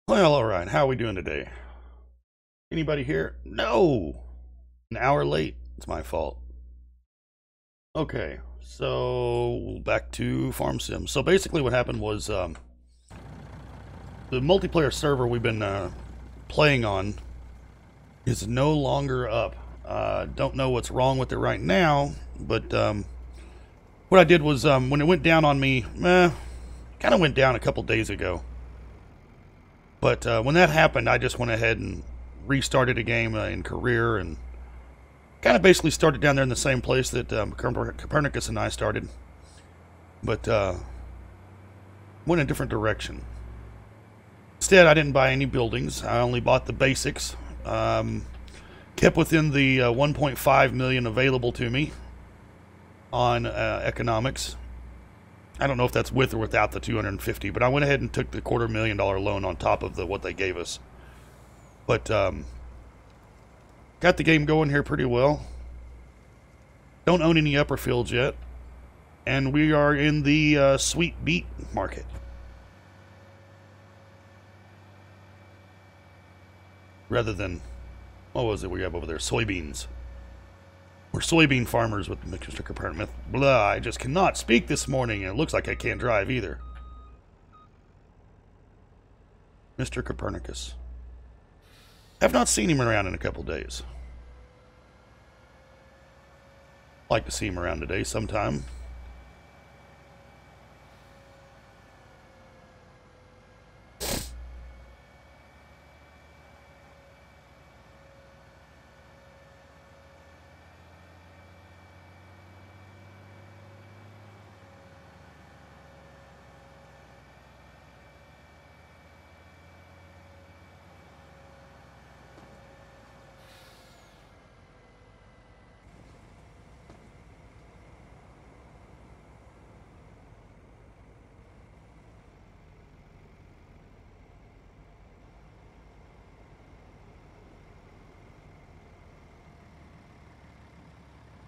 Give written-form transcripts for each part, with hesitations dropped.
Well, all right. How are we doing today? Anybody here? No. An hour late. It's my fault. Okay. So back to Farm Sim. So basically, what happened was the multiplayer server we've been playing on is no longer up. Don't know what's wrong with it right now, but what I did was when it went down on me, kind of went down a couple days ago. But when that happened, I just went ahead and restarted a game in career and kind of basically started down there in the same place that Copernicus and I started. But went a different direction. Instead, I didn't buy any buildings. I only bought the basics. Kept within the 1.5 million available to me on economics. I don't know if that's with or without the 250, but I went ahead and took the $250,000 loan on top of what they gave us. But got the game going here pretty well. Don't own any upper fields yet, and we are in the sweet beet market. Rather than, what was it we have over there? Soybeans. We're soybean farmers with Mr. Copernicus. Blah, I just cannot speak this morning, and it looks like I can't drive either. Mr. Copernicus. I've not seen him around in a couple days. Like to see him around today sometime.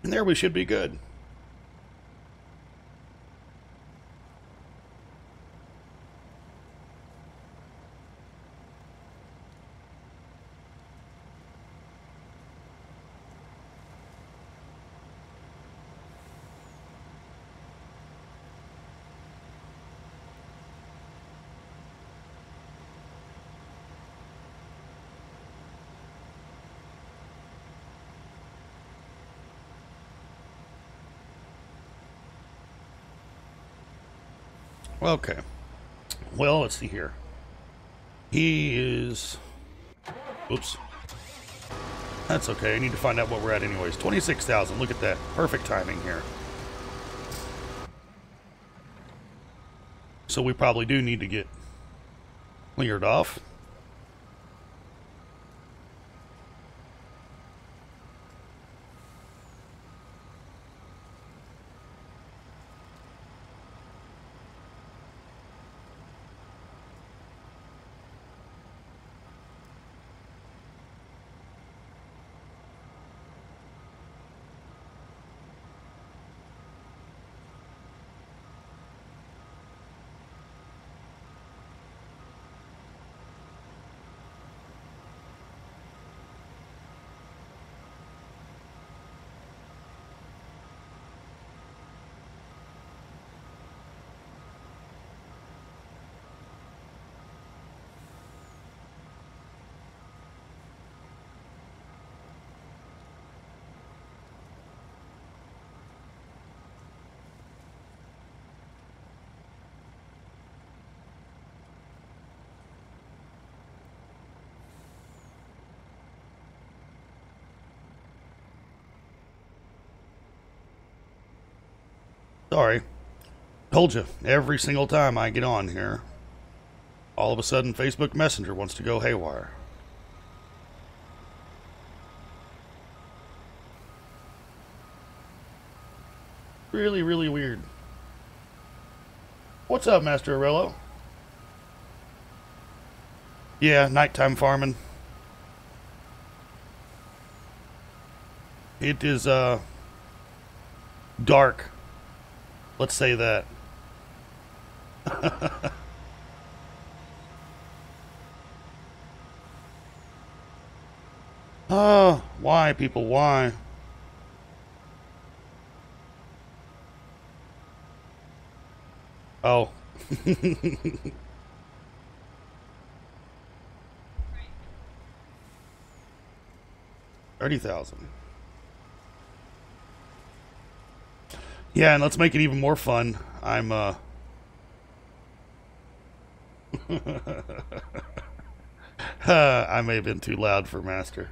And there we should be good. Okay. Well, let's see here. He is... Oops. That's okay. I need to find out what we're at anyways. 26,000. Look at that. Perfect timing here. So we probably do need to get cleared off. Sorry. Told you, every single time I get on here, all of a sudden Facebook Messenger wants to go haywire. Really, really weird. What's up, Master Aurello? Yeah, nighttime farming. It is, dark. Let's say that. Oh, why, people, why? Oh. 30,000. Yeah, and let's make it even more fun. I'm, I may have been too loud for Master.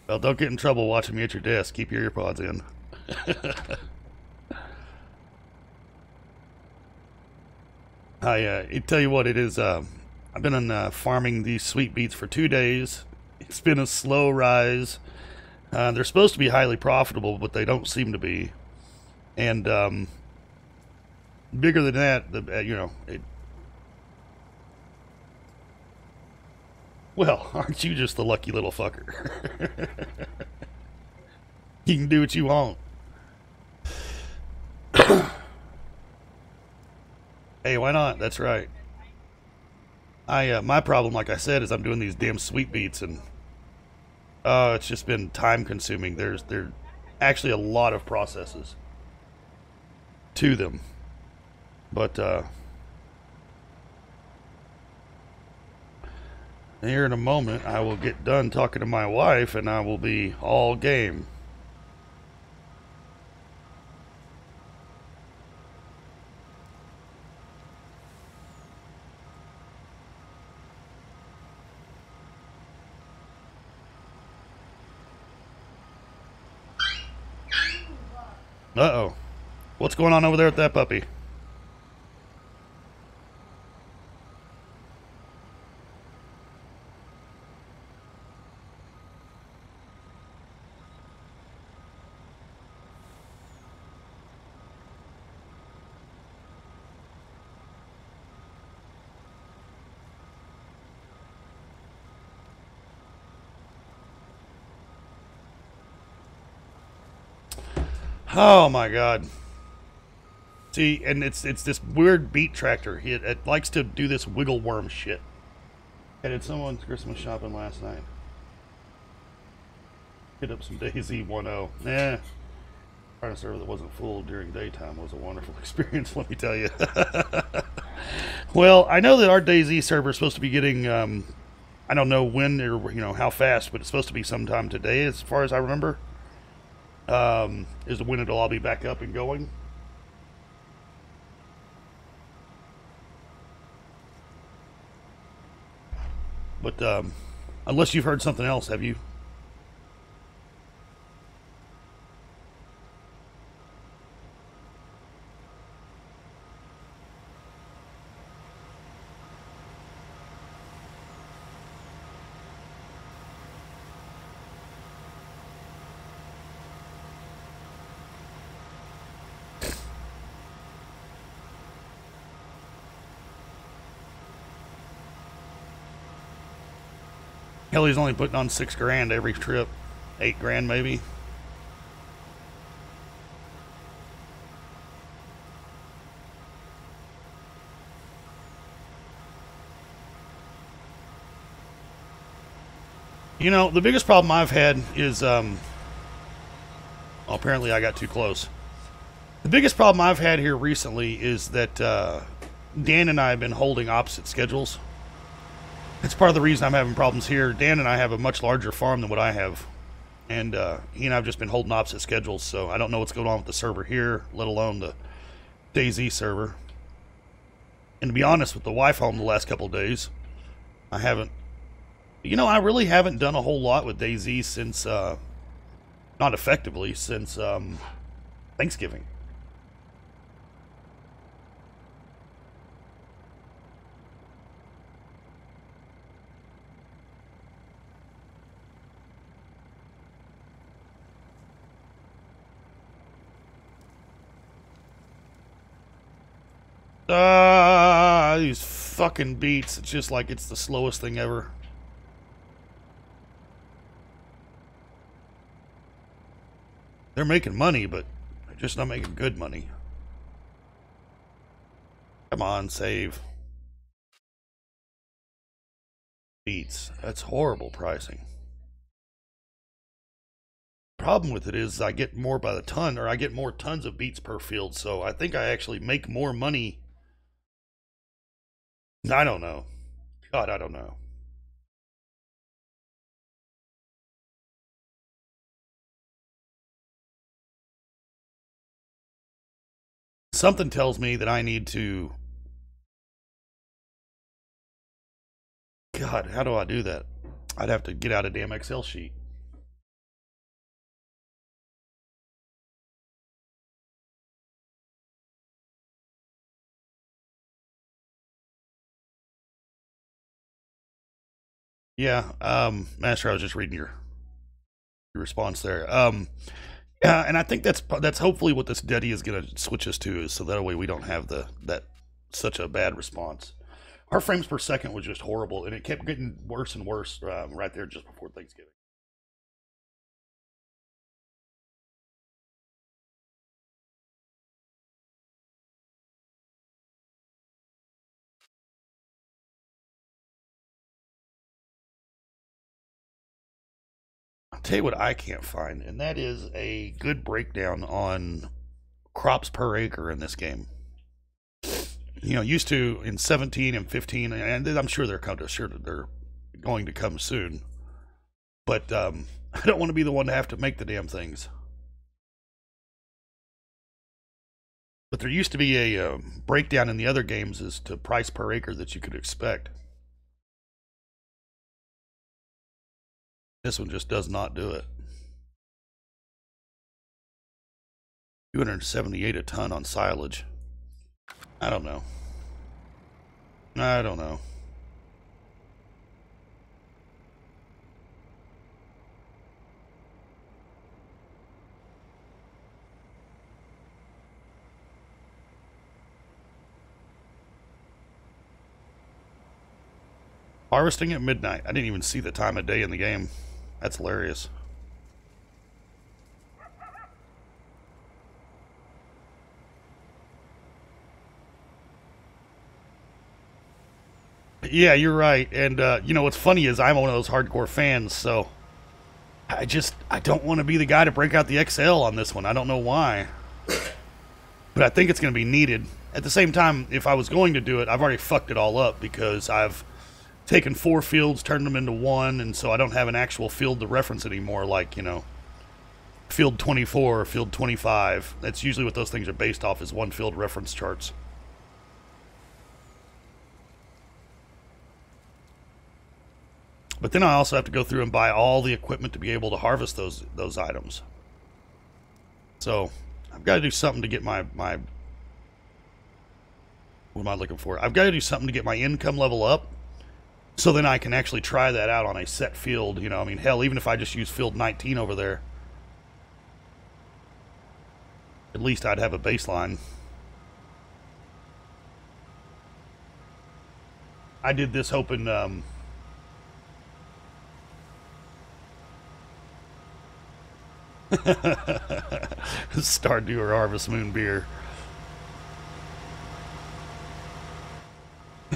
Well, don't get in trouble watching me at your desk. Keep your earpods in. I tell you what, it is, I've been on, farming these sweet beets for 2 days. It's been a slow rise. They're supposed to be highly profitable, but they don't seem to be. And, bigger than that, well, aren't you just the lucky little fucker? You can do what you want. Hey, why not? That's right. My problem, like I said, is I'm doing these damn sweet beets, and it's just been time consuming. There actually a lot of processes to them, but here in a moment I will get done talking to my wife, and I will be all game. Uh-oh. What's going on over there with that puppy? Oh my god. See, and it's this weird beat tractor. It likes to do this wiggle worm shit. I did someone's Christmas shopping last night. Hit up some DayZ 1.0. Nah. Trying a server that wasn't full during daytime was a wonderful experience, let me tell you. Well, I know that our DayZ server is supposed to be getting, I don't know when or how fast, but it's supposed to be sometime today, as far as I remember. Is when it'll all be back up and going. But unless you've heard something else, have you? Hell, he's only putting on $6 grand every trip. $8 grand maybe. The biggest problem I've had is, apparently I got too close. The biggest problem I've had here recently is that Dan and I have been holding opposite schedules. That's part of the reason I'm having problems here. Dan and I have a much larger farm than what I have. And he and I have just been holding opposite schedules, so I don't know what's going on with the server here, let alone the DayZ server. And to be honest, with the wife home the last couple of days, I haven't... I really haven't done a whole lot with DayZ since... not effectively, since Thanksgiving. These fucking beats. It's just like it's the slowest thing ever. They're making money, but they're just not making good money. Come on, save. Beats. That's horrible pricing. Problem with it is I get more by the ton, or I get more tons of beats per field, so I think I actually make more money. I don't know. God, I don't know. Something tells me that I need to. God, how do I do that? I'd have to get out a damn Excel sheet. Yeah, Master, I was just reading your response there. Yeah, and I think that's hopefully what this Deddy is going to switch us to, is so that way we don't have that such a bad response. Our frames per second was just horrible, and it kept getting worse and worse right there just before Thanksgiving. I'll tell you what I can't find, and that is a good breakdown on crops per acre in this game. You know, used to in 17 and 15, and I'm sure they're going to come soon. But I don't want to be the one to have to make the damn things. But there used to be a breakdown in the other games as to price per acre that you could expect. This one just does not do it. 278 a ton on silage. I don't know. I don't know. Harvesting at midnight. I didn't even see the time of day in the game. That's hilarious. Yeah, you're right. And you know what's funny is I'm one of those hardcore fans, so I don't want to be the guy to break out the XL on this one. I don't know why, but I think it's going to be needed. At the same time, if I was going to do it, I've already fucked it all up because I've taken 4 fields, turned them into 1, and so I don't have an actual field to reference anymore. Like, you know, field 24 or field 25. That's usually what those things are based off, is one field reference charts. But then I also have to go through and buy all the equipment to be able to harvest those items. So I've got to do something to get my what am I looking for? I've got to do something to get my income level up, so then I can actually try that out on a set field. You know, I mean, hell, even if I just use field 19 over there, at least I'd have a baseline. I did this hoping Stardew or Harvest Moon beer.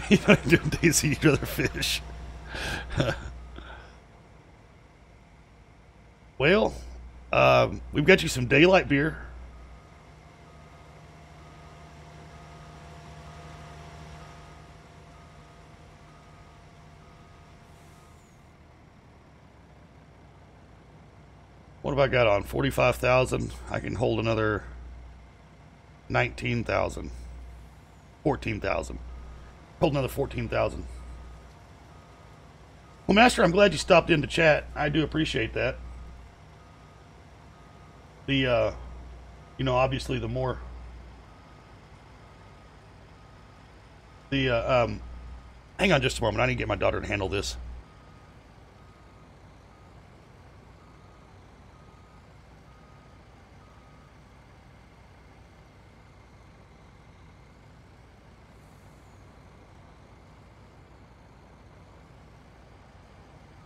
You know, doing Daisy eat other fish. Well, we've got you some daylight beer. What have I got on? 45,000. I can hold another 19,000. 14,000. Hold another 14,000. Well, Master, I'm glad you stopped in to chat. I do appreciate that. The, you know, obviously the more... The, hang on just a moment. I need to get my daughter to handle this.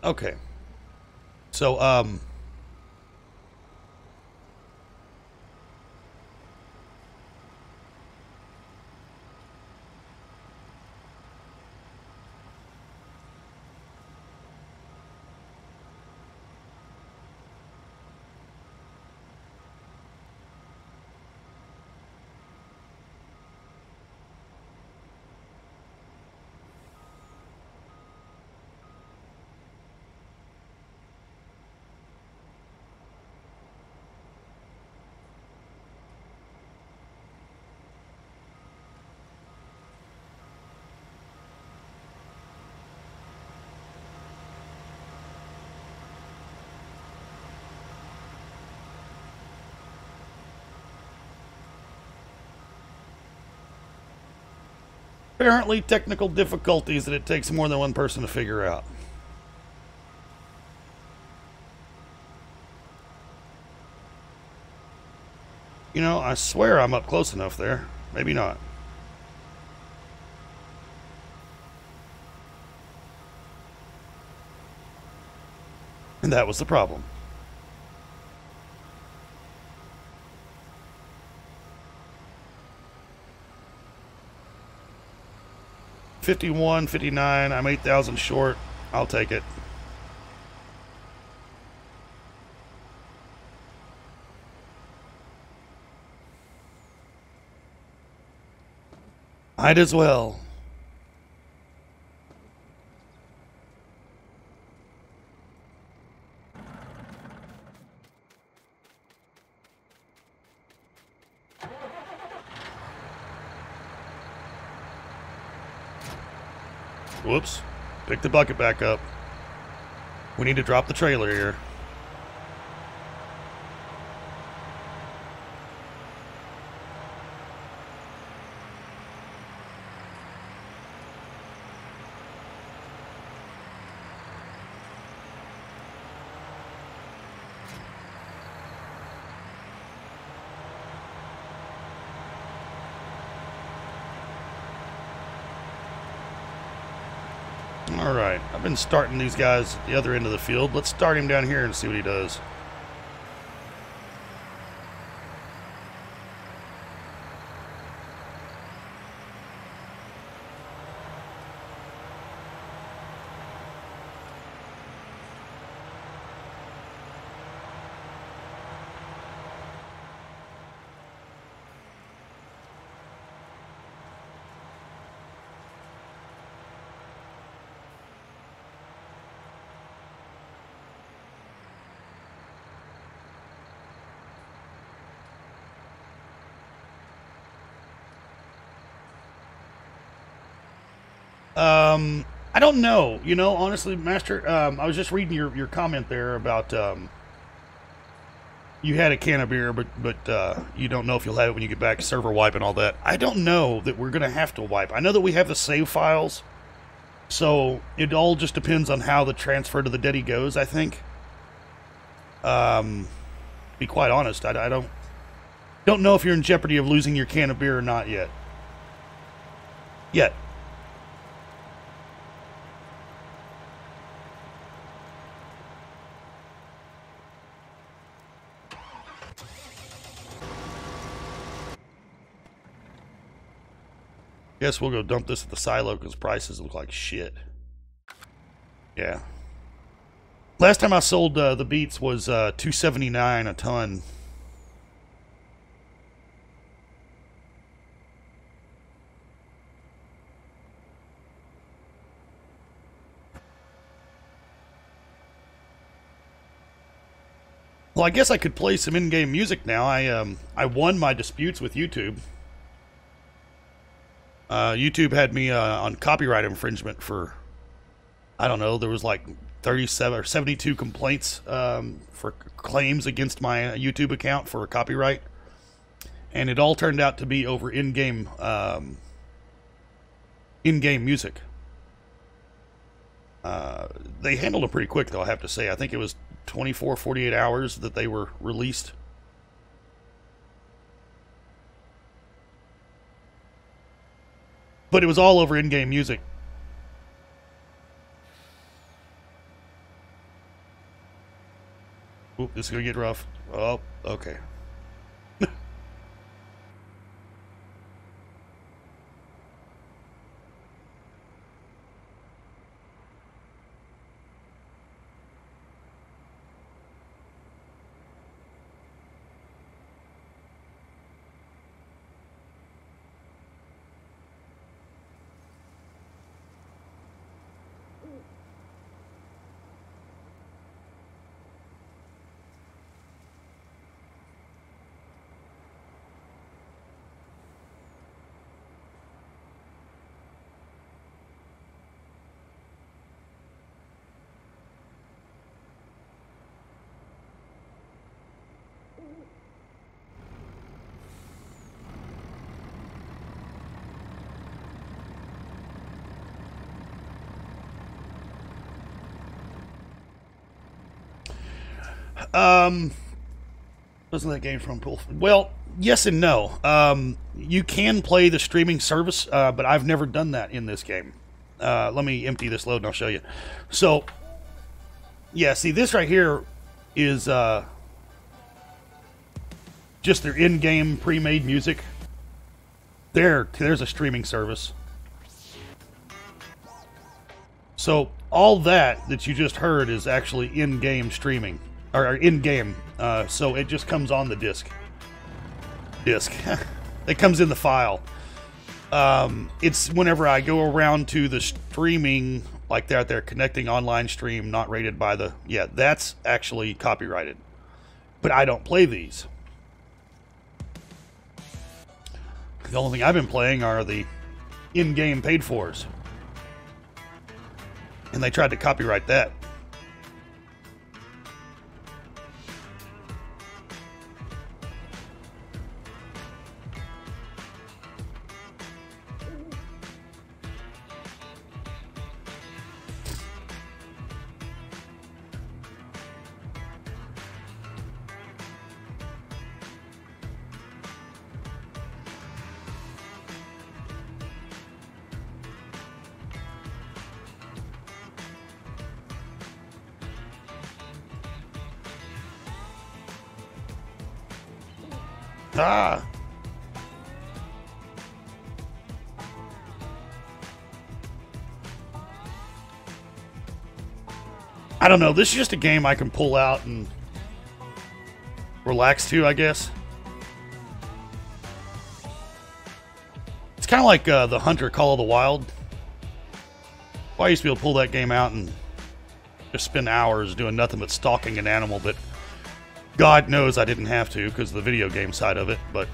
Okay. So, Apparently technical difficulties that it takes more than one person to figure out. You know, I swear I'm up close enough there. Maybe not. And that was the problem. $51, $59. I'm 8,000 short. I'll take it. Might as well. Whoops. Pick the bucket back up. We need to drop the trailer here. Alright, I've been starting these guys at the other end of the field. Let's start him down here and see what he does. I don't know. You know, honestly, Master, I was just reading your comment there about you had a can of beer, but you don't know if you'll have it when you get back, server wipe and all that. I don't know that we're going to have to wipe. I know that we have the save files, so it all just depends on how the transfer to the Deddy goes, I think. Be quite honest, I don't know if you're in jeopardy of losing your can of beer or not yet. Yet. Guess we'll go dump this at the silo because prices look like shit. Yeah. Last time I sold the beets was $279 a ton. Well, I guess I could play some in-game music now. I won my disputes with YouTube. YouTube had me on copyright infringement for, I don't know, there was like 37 or 72 complaints for claims against my YouTube account for copyright. And it all turned out to be over in-game music. They handled it pretty quick, though, I have to say. I think it was 24, 48 hours that they were released. But it was all over in-game music. Oop, this is going to get rough. Oh, okay. Wasn't that game from Pool? Well, yes and no. You can play the streaming service, but I've never done that in this game. Let me empty this load and I'll show you. So, yeah, see, this right here is just their in-game pre-made music. There's a streaming service. So all that you just heard is actually in-game streaming, or in-game. So it just comes on the disc. It comes in the file. It's whenever I go around to the streaming, like they're out there connecting online stream, not rated by the... Yeah, that's actually copyrighted. But I don't play these. The only thing I've been playing are the in-game paid-fors. And they tried to copyright that. Ah! I don't know. This is just a game I can pull out and relax to, I guess. It's kind of like the Hunter Call of the Wild. Well, I used to be able to pull that game out and just spend hours doing nothing but stalking an animal that God knows I didn't have to because of the video game side of it, but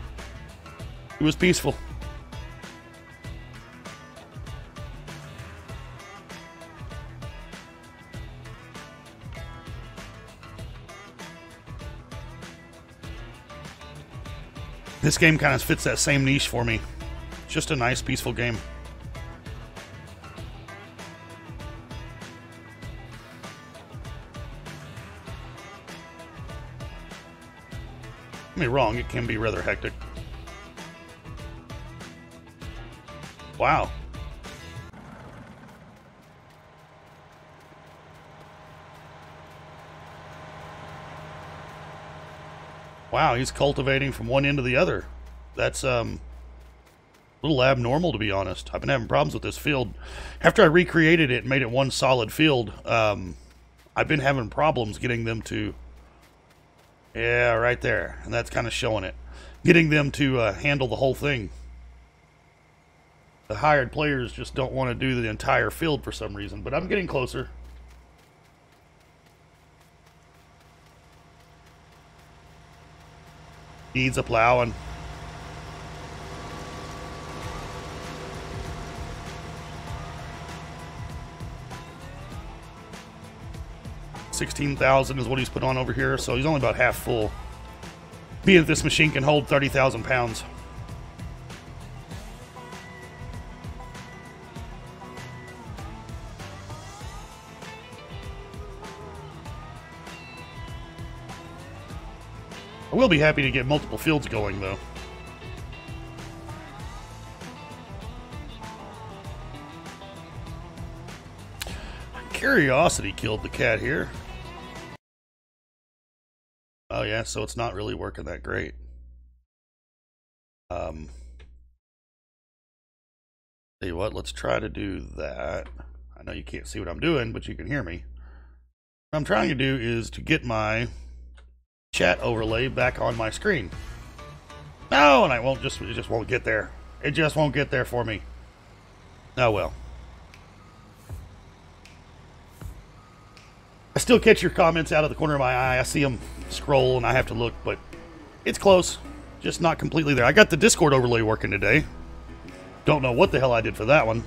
it was peaceful. This game kind of fits that same niche for me. It's just a nice, peaceful game. Don't get me wrong, it can be rather hectic. Wow. Wow, he's cultivating from one end to the other. That's a little abnormal, to be honest. I've been having problems with this field. After I recreated it and made it one solid field, I've been having problems getting them to... Yeah, right there. And that's kind of showing it. Getting them to handle the whole thing. The hired players just don't want to do the entire field for some reason, but I'm getting closer. Needs a plowing. $16,000 is what he's put on over here, so he's only about half full. Being that this machine can hold 30,000 pounds. I will be happy to get multiple fields going, though. Curiosity killed the cat here. Oh yeah, so it's not really working that great. Tell you what, let's try to do that. I know you can't see what I'm doing, but you can hear me. What I'm trying to do is to get my chat overlay back on my screen. No, and it just won't get there. It just won't get there for me. Oh well. I still catch your comments out of the corner of my eye. I see them scroll and I have to look, but it's close. Just not completely there. I got the Discord overlay working today. Don't know what the hell I did for that one.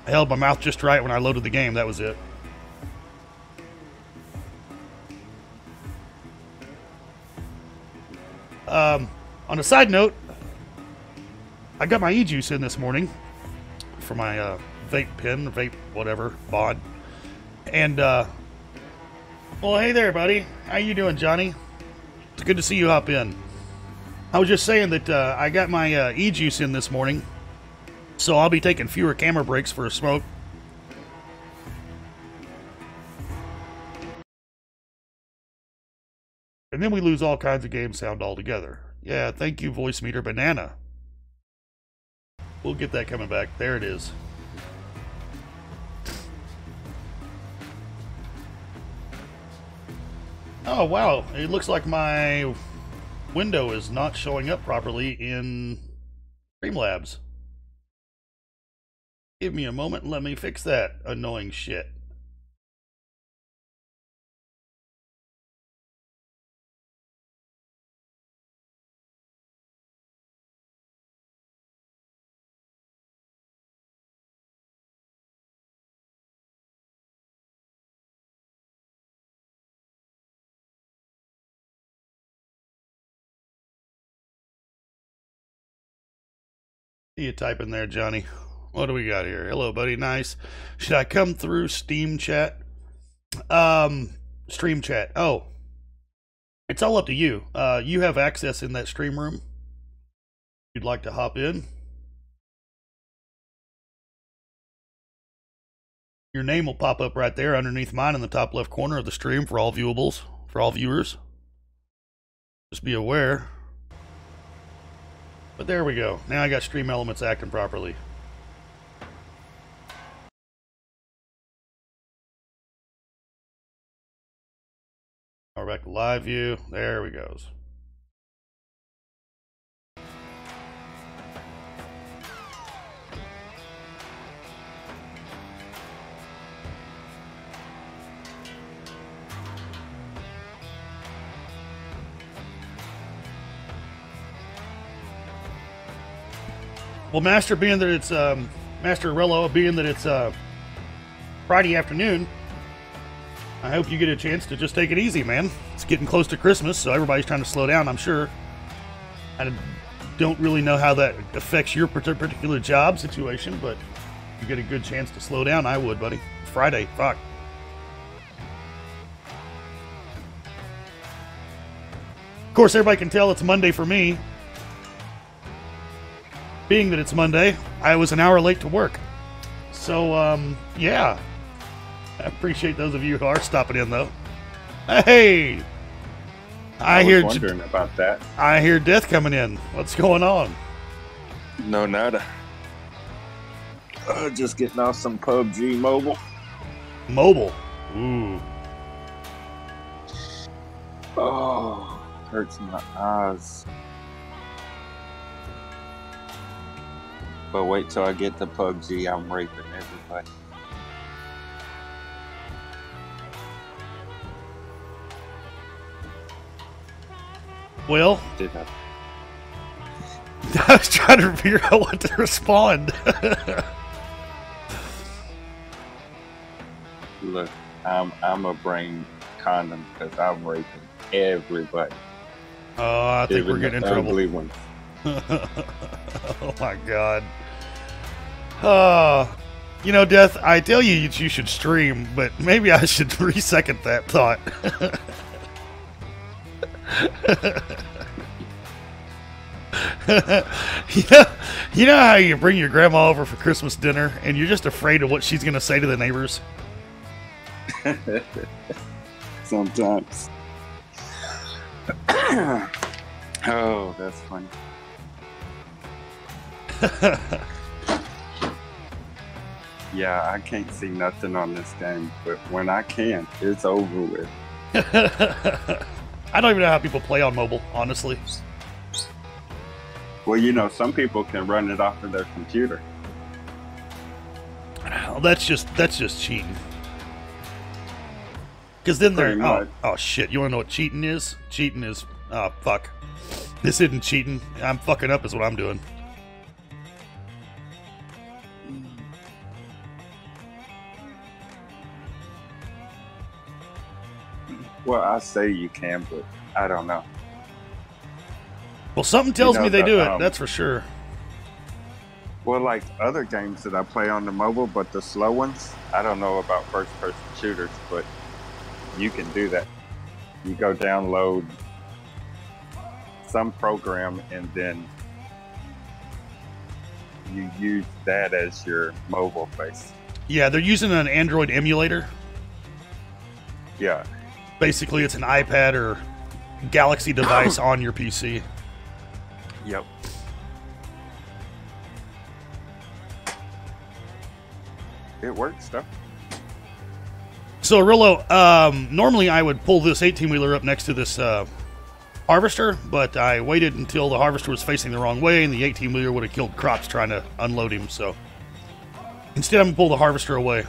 I held my mouth just right when I loaded the game. That was it. On a side note, I got my e-juice in this morning for my vape pen, vape whatever, bod. And Well, hey there, buddy. How you doing, Johnny? It's good to see you hop in. I was just saying that I got my e-juice in this morning, so I'll be taking fewer camera breaks for a smoke. And then we lose all kinds of game sound altogether. Yeah, thank you, Voice Meter Banana. We'll get that coming back. There it is. Oh, wow. It looks like my window is not showing up properly in Streamlabs. Give me a moment and let me fix that annoying shit. You type in there, Johnny. What do we got here? Hello, buddy. Nice. Should I come through Steam chat? Stream chat. Oh, it's all up to you. You have access in that stream room. If you'd like to hop in. Your name will pop up right there underneath mine in the top left corner of the stream for all viewables, for all viewers. Just be aware. But there we go. Now I got Stream Elements acting properly. Now we're back to live view. There we goes. Well, Master, being that it's Master Rello, being that it's Friday afternoon, I hope you get a chance to just take it easy, man. It's getting close to Christmas, so everybody's trying to slow down, I'm sure. I don't really know how that affects your particular job situation, but if you get a good chance to slow down, I would, buddy. Friday, fuck. Of course, everybody can tell it's Monday for me. Being that it's Monday, I was an hour late to work. So, yeah. I appreciate those of you who are stopping in, though. Hey! I was wondering about that. I hear Death coming in. What's going on? No, nada. Just getting off some PUBG Mobile. Mobile? Ooh. Oh, hurts my eyes. But wait till I get to PUBG, I'm raping everybody. Well, did I? I was trying to figure out what to respond. Look, I'm a brain condom because I'm raping everybody. Oh, I think we're getting in trouble. Ugly ones. Oh my god. You know, Death, I tell you you should stream, but maybe I should re-second that thought. You know how you bring your grandma over for Christmas dinner and you're just afraid of what she's going to say to the neighbors? Sometimes. Oh, that's funny. Yeah, I can't see nothing on this game, but when I can, it's over with. I don't even know how people play on mobile, honestly. Well, you know, some people can run it off of their computer. Well, that's just cheating. Because then they're oh shit! You want to know what cheating is? Cheating is fuck. This isn't cheating. I'm fucking up, is what I'm doing. Well, I say you can, but I don't know. Well, something tells me they do it. That's for sure. Well, like other games that I play on the mobile, but the slow ones, I don't know about first-person shooters, but you can do that. You go download some program and then you use that as your mobile face. Yeah, they're using an Android emulator. Yeah. Basically, it's an iPad or Galaxy device on your PC. Yep. It works, though. So, Arillo, normally I would pull this 18-wheeler up next to this harvester, but I waited until the harvester was facing the wrong way, and the 18-wheeler would have killed crops trying to unload him, so instead I'm going to pull the harvester away.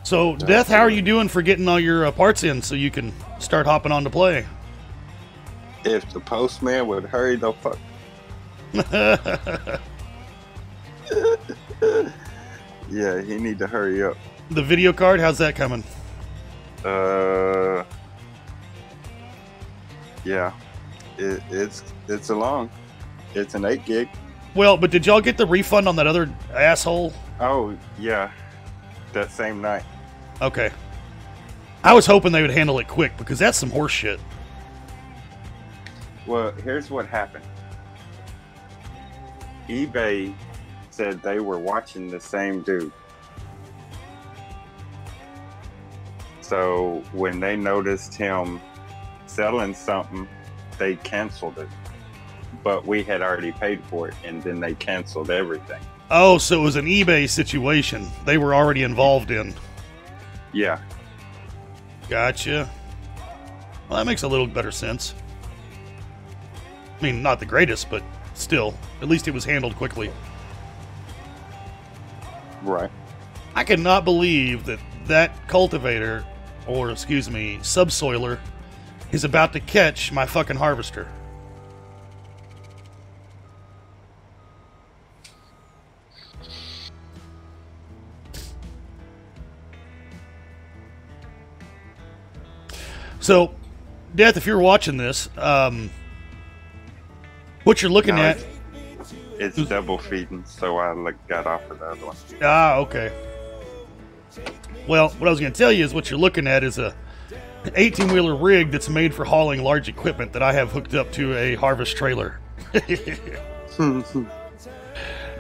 So, Death, how are you doing for getting all your parts in so you can start hopping on to play? If the postman would hurry the fuck. Yeah, he need to hurry up. The video card, how's that coming? Yeah, it's along. It's an 8 gig. Well, but did y'all get the refund on that other asshole? Oh yeah, that same night. Okay. I was hoping they would handle it quick because that's some horse shit. Well, here's what happened. eBay said they were watching the same dude. So when they noticed him selling something, they canceled it. But we had already paid for it, and then they canceled everything. Oh, so it was an eBay situation they were already involved in. Yeah. Gotcha. Well, that makes a little better sense. I mean, not the greatest, but still, at least it was handled quickly. Right. I cannot believe that that cultivator, or excuse me, subsoiler, is about to catch my fucking harvester. So, Death, if you're watching this, what you're looking at... It's double feeding, so I got off of the other one. Ah, okay. Well, what I was going to tell you is what you're looking at is a 18-wheeler rig that's made for hauling large equipment that I have hooked up to a harvest trailer. I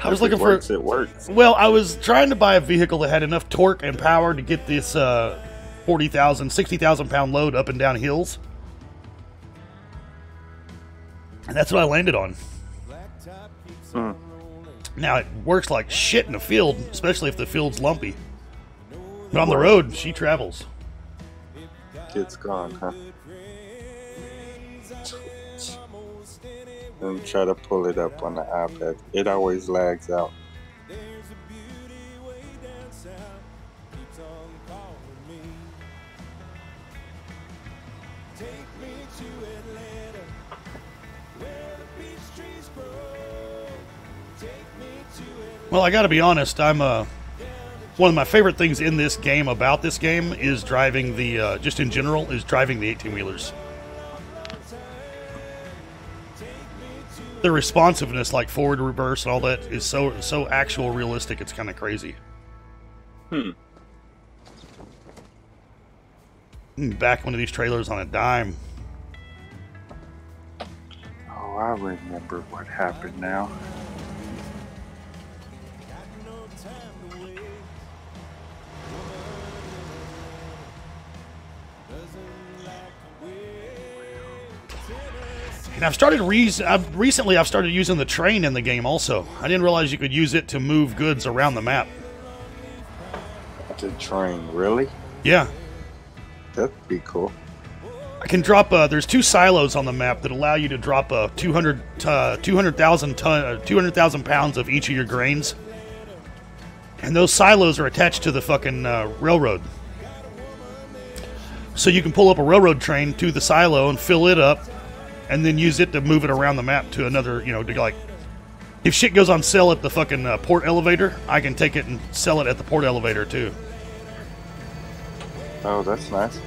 was looking for... It works. Well, I was trying to buy a vehicle that had enough torque and power to get this 40,000, 60,000 pound load up and down hills. And that's what I landed on. Now, it works like shit in the field, especially if the field's lumpy. But on the road, she travels. It's gone, huh? And try to pull it up on the iPad. It always lags out. Well, I gotta be honest, I'm one of my favorite things in this game about this game is driving the, just in general, is driving the 18-wheelers. The responsiveness, like forward, reverse, and all that, is so actual realistic, it's kind of crazy. Back one of these trailers on a dime. Oh, I remember what happened now. And I've recently started using the train in the game also. I didn't realize you could use it to move goods around the map. The train, really? Yeah. That'd be cool. I can drop, there's 2 silos on the map that allow you to drop 200,000 pounds of each of your grains. And those silos are attached to the fucking railroad. So you can pull up a railroad train to the silo and fill it up, and then use it to move it around the map to another, you know, to like, if shit goes on sale at the fucking port elevator, I can take it and sell it at the port elevator too. Oh, that's nice.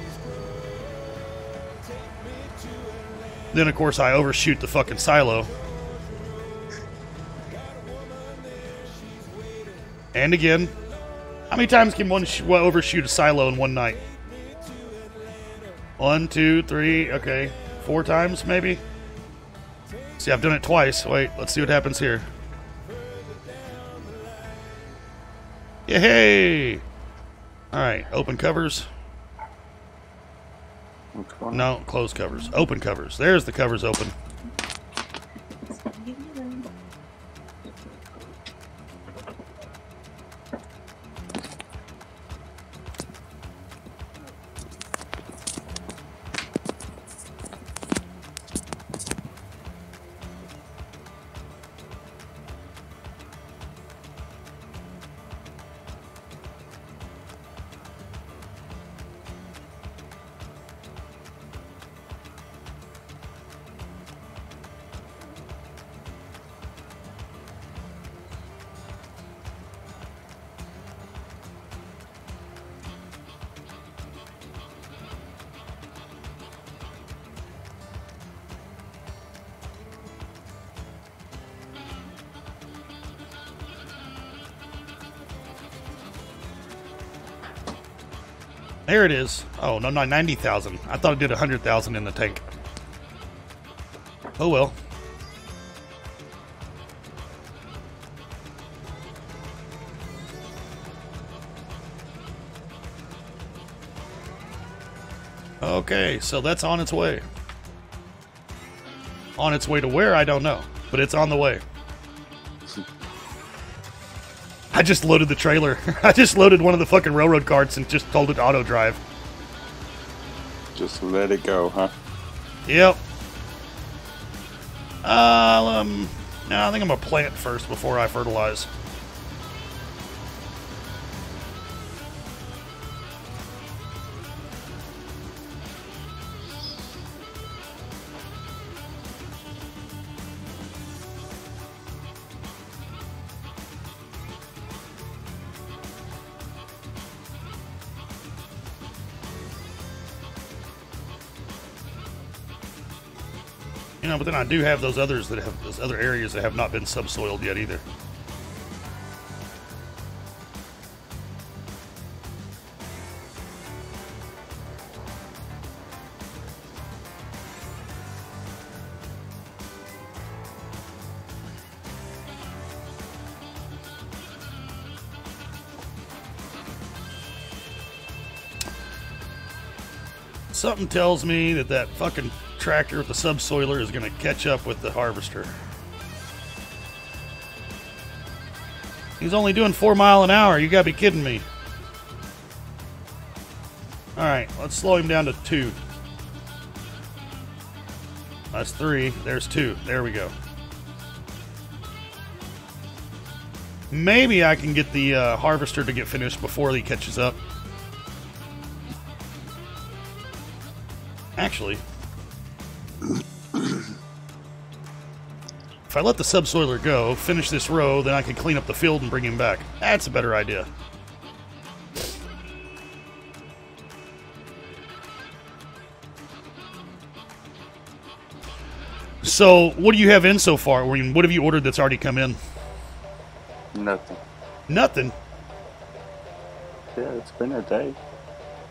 Then, of course, I overshoot the fucking silo. And again. How many times can one overshoot a silo in one night? 1, 2, 3, okay. 4 times, maybe? See, I've done it twice. Wait, let's see what happens here. Yay! Alright, open covers. No, close covers. Open covers. There's the covers open. There it is. Oh, no, not 90,000. I thought it did 100,000 in the tank. Oh, well. Okay, so that's on its way. On its way to where, I don't know. But it's on the way. I just loaded the trailer. I just loaded one of the fucking railroad carts and just told it to auto drive. Just let it go, huh? Yep. No, I think I'm gonna plant first before I fertilize. You know, but then I do have those others that have those other areas that have not been subsoiled yet either. Something tells me that that fucking tractor with the subsoiler is going to catch up with the harvester. He's only doing 4 miles an hour. You gotta be kidding me. Alright, let's slow him down to 2. That's 3. There's 2. There we go. Maybe I can get the harvester to get finished before he catches up. Actually, if I let the subsoiler go, finish this row, then I can clean up the field and bring him back. That's a better idea. So, what do you have in so far? I mean, what have you ordered that's already come in? Nothing. Nothing? Yeah, it's been a day.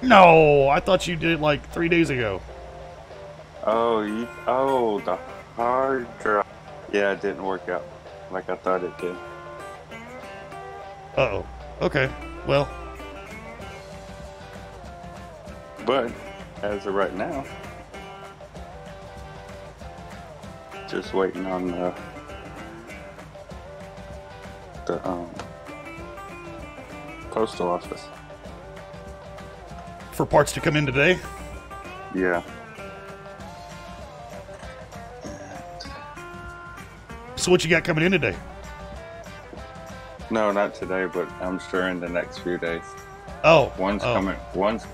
No, I thought you did it like 3 days ago. Oh, the hard drive. Yeah, it didn't work out like I thought it did. Uh-oh. Okay, well. But, as of right now, just waiting on the postal office. For parts to come in today? Yeah. So what you got coming in today? No, not today, but I'm sure in the next few days. Oh. One's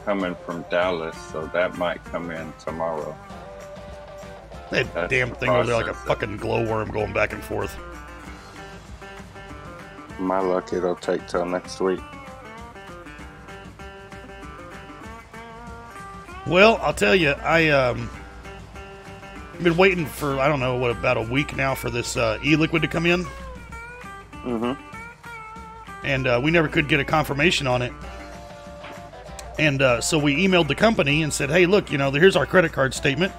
coming from Dallas, so that might come in tomorrow. That That's damn the thing over there like a process. fucking glowworm going back and forth. My luck, it'll take till next week. Well, I'll tell you, I've been waiting for, I don't know, what, about a week now for this e-liquid to come in. Mm-hmm. and we never could get a confirmation on it. And so we emailed the company and said, "Hey, look, here's our credit card statement.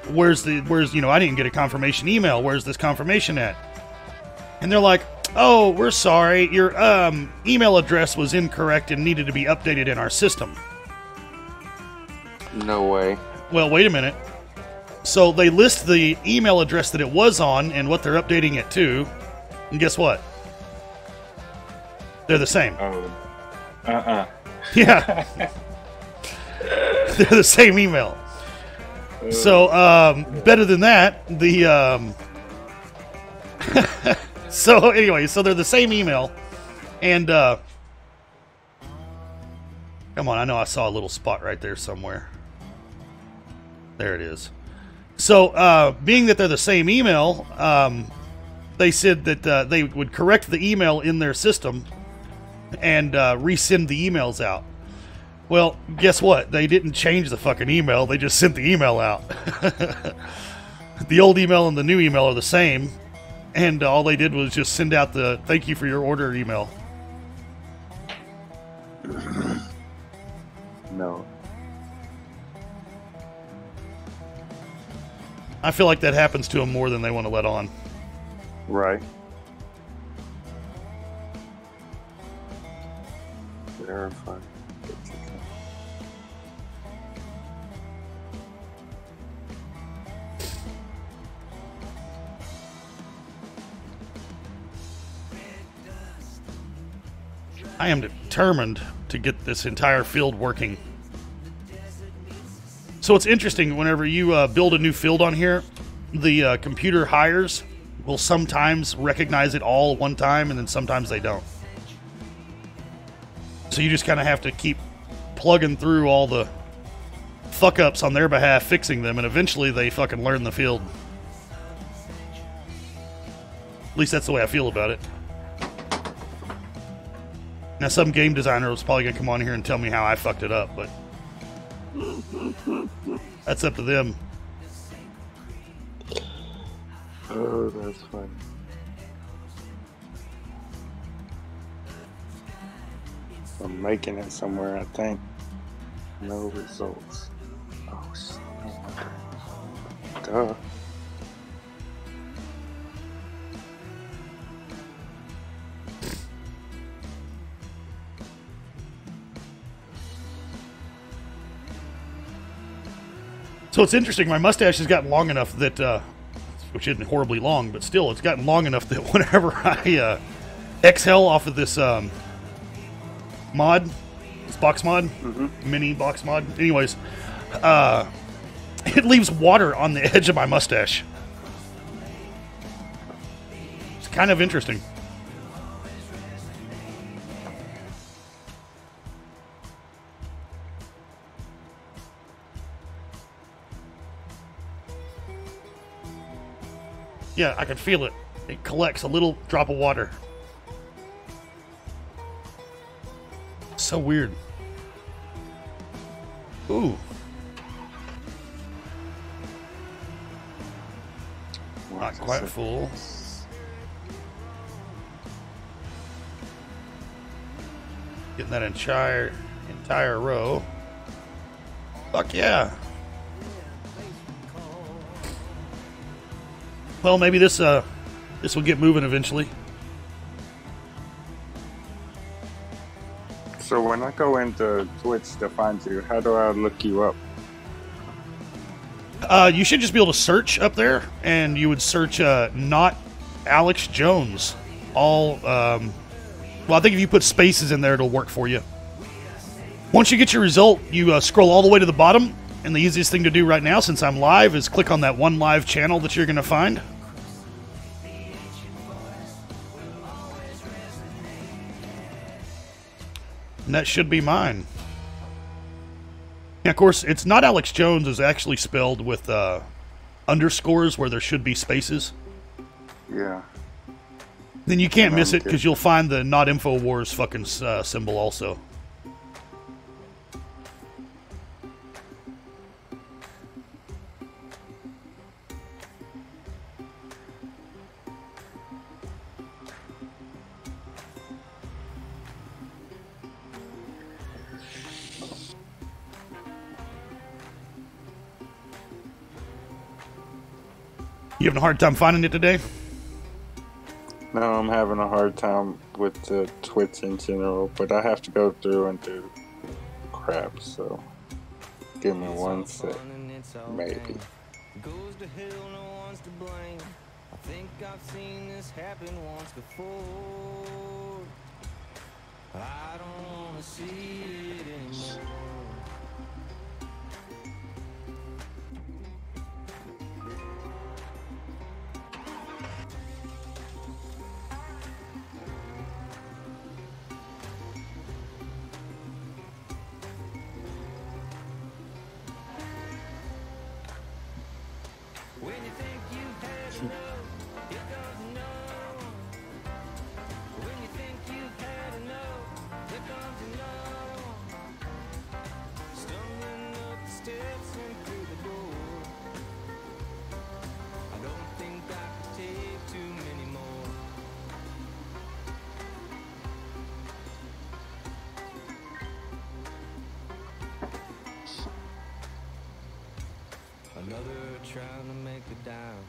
Where's I didn't get a confirmation email. Where's this confirmation at?" And they're like, "Oh, we're sorry. Your email address was incorrect and needed to be updated in our system." No way. Well, wait a minute. So they list the email address that it was on and what they're updating it to. And guess what? They're the same. Oh. Yeah. They're the same email. So, better than that, so anyway, so they're the same email. And, come on, I know I saw a little spot right there somewhere. There it is. So, being that they're the same email, they said that they would correct the email in their system and resend the emails out. Well, guess what? They didn't change the fucking email. They just sent the email out. The old email and the new email are the same, and all they did was just send out the "thank you for your order" email. No. I feel like that happens to them more than they want to let on. Right. Verify. I am determined to get this entire field working. So it's interesting, whenever you build a new field on here, the computer hires will sometimes recognize it all at one time, and then sometimes they don't. So you just kind of have to keep plugging through all the fuck-ups on their behalf, fixing them, and eventually they fucking learn the field. At least that's the way I feel about it. Now, some game designer was probably going to come on here and tell me how I fucked it up, but that's up to them. Oh, that's funny. I'm making it somewhere, I think. No results. Oh, shit. Duh. So it's interesting, my mustache has gotten long enough that, which isn't horribly long, but still, it's gotten long enough that whenever I exhale off of this mod, this box mod, mini box mod, anyways, it leaves water on the edge of my mustache. It's kind of interesting. Yeah, I can feel it. It collects a little drop of water. So weird. Ooh. Not quite full. Getting that entire row. Fuck yeah. Well, maybe this will get moving eventually. So when I go into Twitch to find you, how do I look you up? You should just be able to search up there, and you would search not Alex Jones. All well, I think if you put spaces in there, it'll work for you. Once you get your result, you scroll all the way to the bottom, and the easiest thing to do right now, since I'm live, is click on that one live channel that you're going to find. And that should be mine. And of course, it's not Alex Jones is actually spelled with underscores where there should be spaces. Yeah. Then you can't miss it because you'll find the not InfoWars fucking symbol also. You having a hard time finding it today? No, I'm having a hard time with the Twitch in general, but I have to go through and do crap, so give me 1 sec, maybe. Goes to hell, no one's to blame. I think I've seen this happen once before. I don't wanna see it anymore. When you think you've had enough, here comes no. When you think you've had enough, here comes no. Stumbling up the steps and through the door. I don't think I can take too many more. Another trying to make a dime.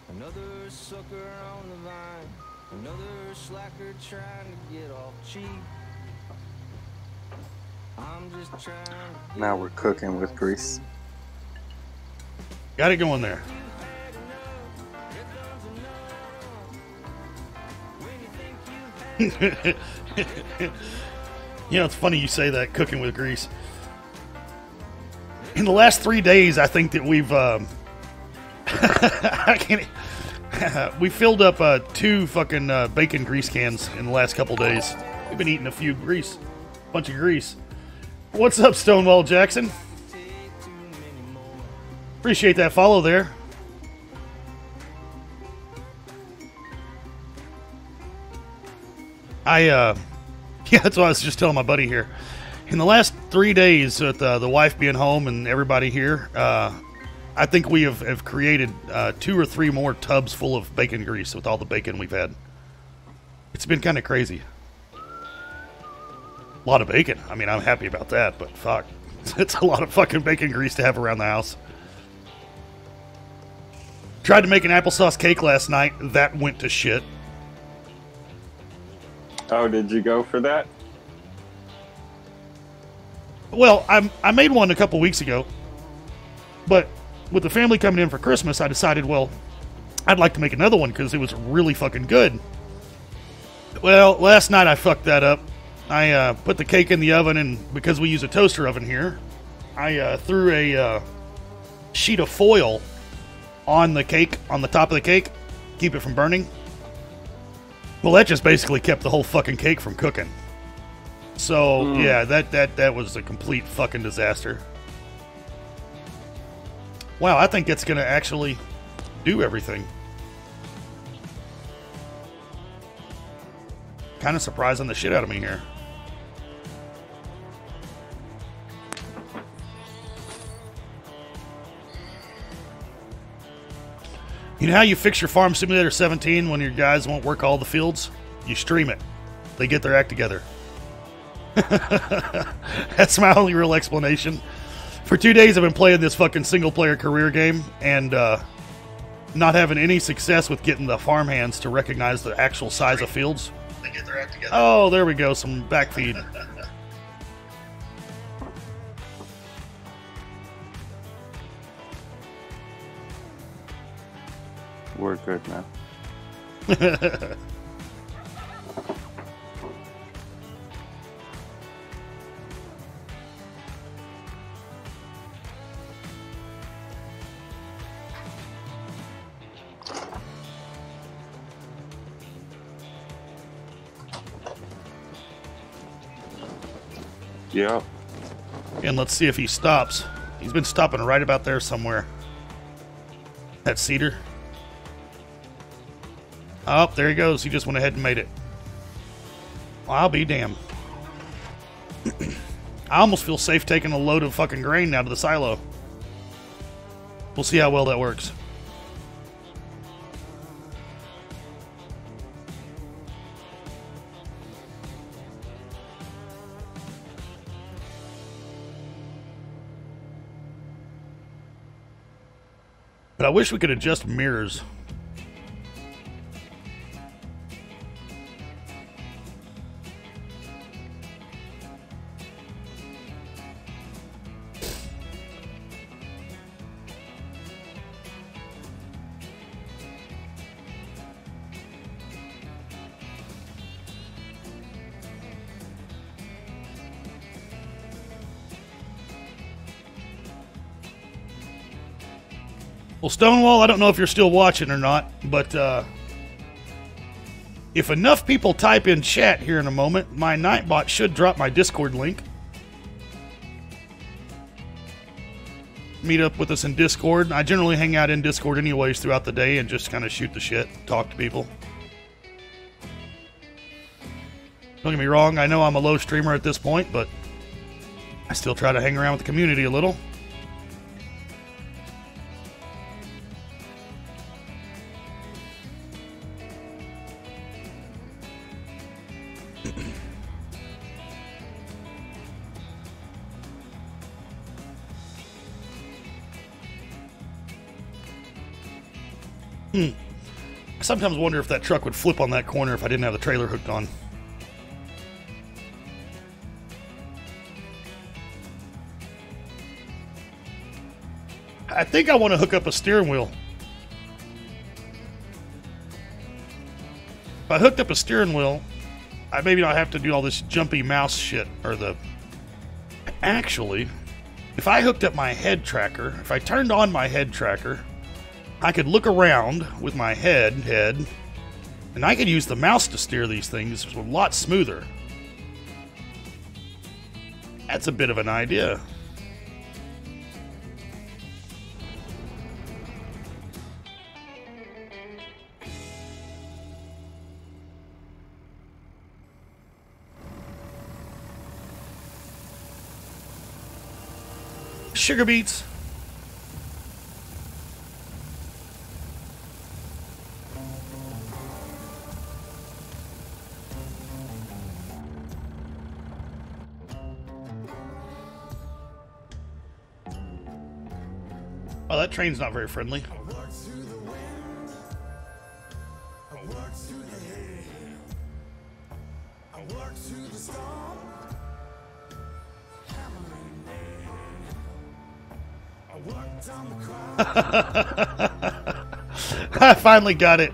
Another sucker on the vine. Another slacker trying to get off cheap. I'm just trying to Now we're cooking with grease. Got it going there. You know, it's funny you say that, cooking with grease. In the last 3 days, I think that we've I can't. We filled up 2 fucking bacon grease cans in the last couple days. We've been eating a bunch of grease. What's up, Stonewall Jackson? Appreciate that follow there. Yeah, that's what I was just telling my buddy here. In the last 3 days, with the wife being home and everybody here, I think we have created 2 or 3 more tubs full of bacon grease with all the bacon we've had. It's been kind of crazy. A lot of bacon. I mean, I'm happy about that, but fuck. It's a lot of fucking bacon grease to have around the house. Tried to make an applesauce cake last night. That went to shit. Oh, did you go for that? Well, I made one a couple weeks ago, but with the family coming in for Christmas, I decided, well, I'd like to make another one because it was really fucking good. Well, last night I fucked that up. I put the cake in the oven, and because we use a toaster oven here, I threw a sheet of foil on the cake, on the top of the cake, keep it from burning. Well, that just basically kept the whole fucking cake from cooking. So, yeah, that was a complete fucking disaster. Wow, I think it's going to actually do everything. Kind of surprising the shit out of me here. You know how you fix your Farm Simulator 17 when your guys won't work all the fields? You stream it. They get their act together. That's my only real explanation. For 2 days I've been playing this fucking single-player career game and not having any success with getting the farmhands to recognize the actual size of fields. They get their act together. Oh, there we go. Some backfeed. We're good now. Yep. And let's see if he stops. He's been stopping right about there somewhere. That cedar. Oh, there he goes. He just went ahead and made it. Well, I'll be damned. I almost feel safe taking a load of fucking grain now to the silo. We'll see how well that works. But I wish we could adjust mirrors Well, Stonewall, I don't know if you're still watching or not, but if enough people type in chat here in a moment, my Nightbot should drop my Discord link. Meet up with us in Discord. I generally hang out in Discord anyways throughout the day and just kind of shoot the shit, talk to people. Don't get me wrong, I know I'm a low streamer at this point, but I still try to hang around with the community a little. I sometimes wonder if that truck would flip on that corner if I didn't have the trailer hooked on. I think I want to hook up a steering wheel. If I hooked up a steering wheel, I maybe not have to do all this jumpy mouse shit or the... Actually, if I hooked up my head tracker, if I turned on my head tracker, I could look around with my head, and I could use the mouse to steer these things a lot smoother. That's a bit of an idea. Sugar beets. Oh, that train's not very friendly. I finally got it.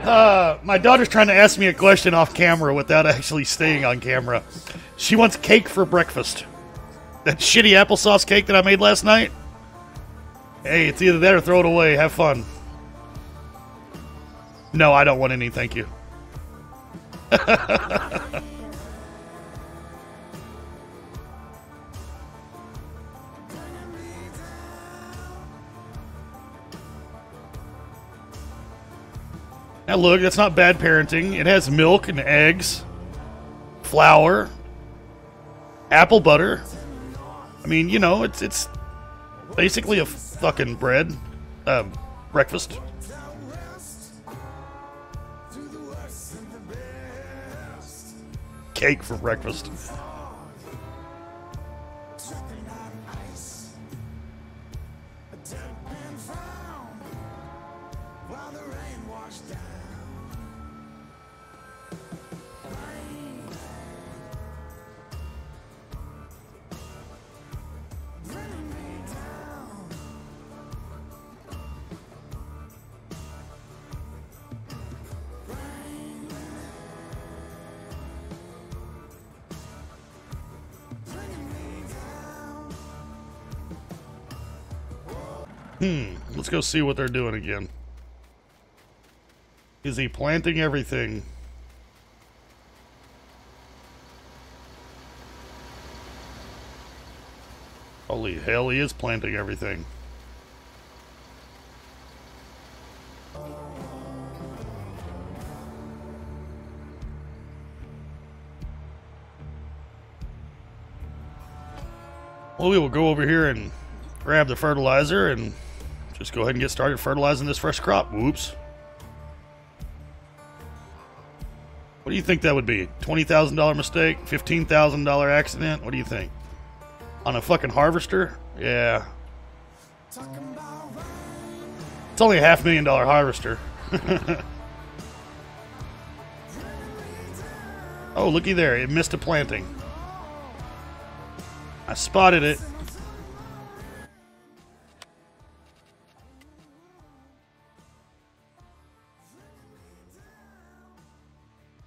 My daughter's trying to ask me a question off camera without actually staying on camera. She wants cake for breakfast. That shitty applesauce cake that I made last night. Hey, it's either that or throw it away. Have fun. No, I don't want any, thank you. Now look, that's not bad parenting. It has milk and eggs, flour, apple butter. I mean, you know, it's basically a fucking bread, breakfast. Cake for breakfast. Let's go see what they're doing again. Is he planting everything? Holy hell, he is planting everything. Well, we will go over here and grab the fertilizer and just go ahead and get started fertilizing this fresh crop. Whoops. What do you think that would be? $20,000 mistake? $15,000 accident? What do you think? On a fucking harvester? Yeah. It's only a $500,000 harvester. Oh, looky there. It missed a planting. I spotted it.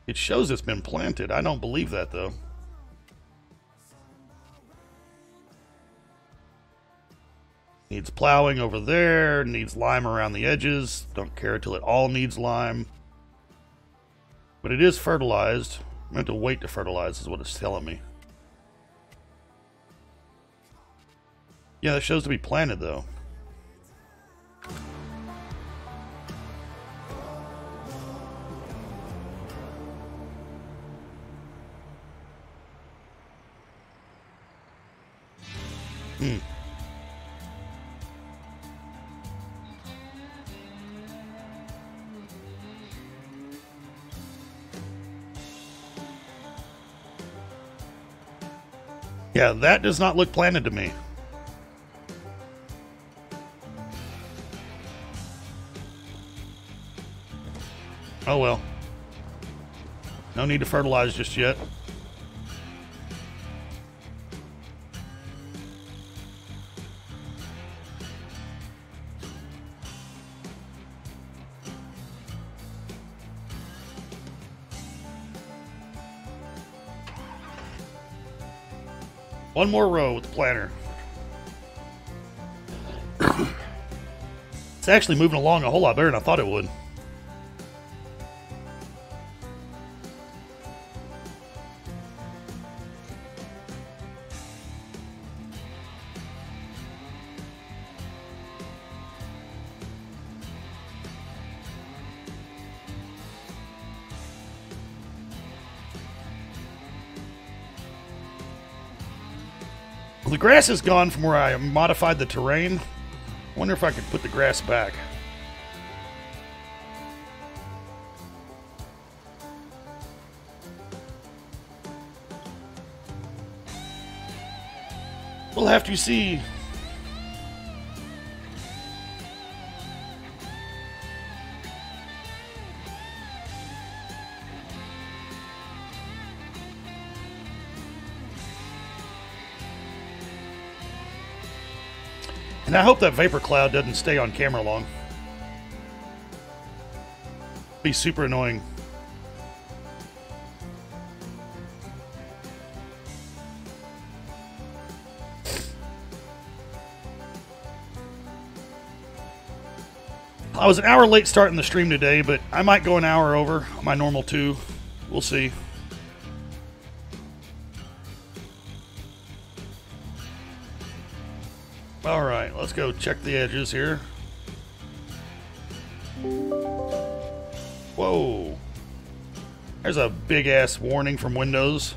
It shows it's been planted. I don't believe that, though. Needs plowing over there. Needs lime around the edges. Don't care till it all needs lime. But it is fertilized. I'm going to wait to fertilize is what it's telling me. Yeah, that shows to be planted though. Yeah, that does not look planted to me. Oh well. No need to fertilize just yet. One more row with the planter. It's actually moving along a whole lot better than I thought it would. The grass is gone from where I modified the terrain. I wonder if I could put the grass back. We'll have to see. And I hope that vapor cloud doesn't stay on camera long. Be super annoying. I was an hour late starting the stream today, but I might go an hour over my normal 2. We'll see. All right, let's go check the edges here. Whoa. There's a big-ass warning from Windows.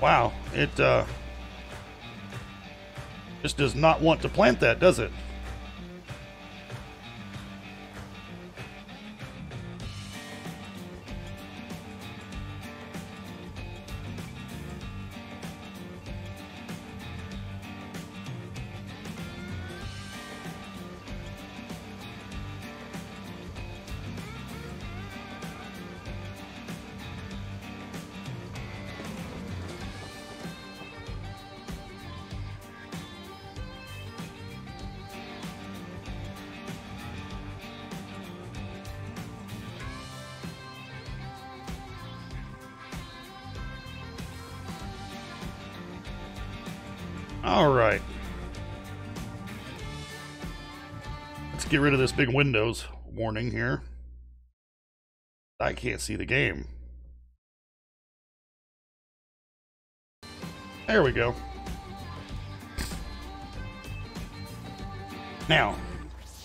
Wow, it just does not want to plant that, does it? All right. Let's get rid of this big Windows warning here. I can't see the game. There we go. Now,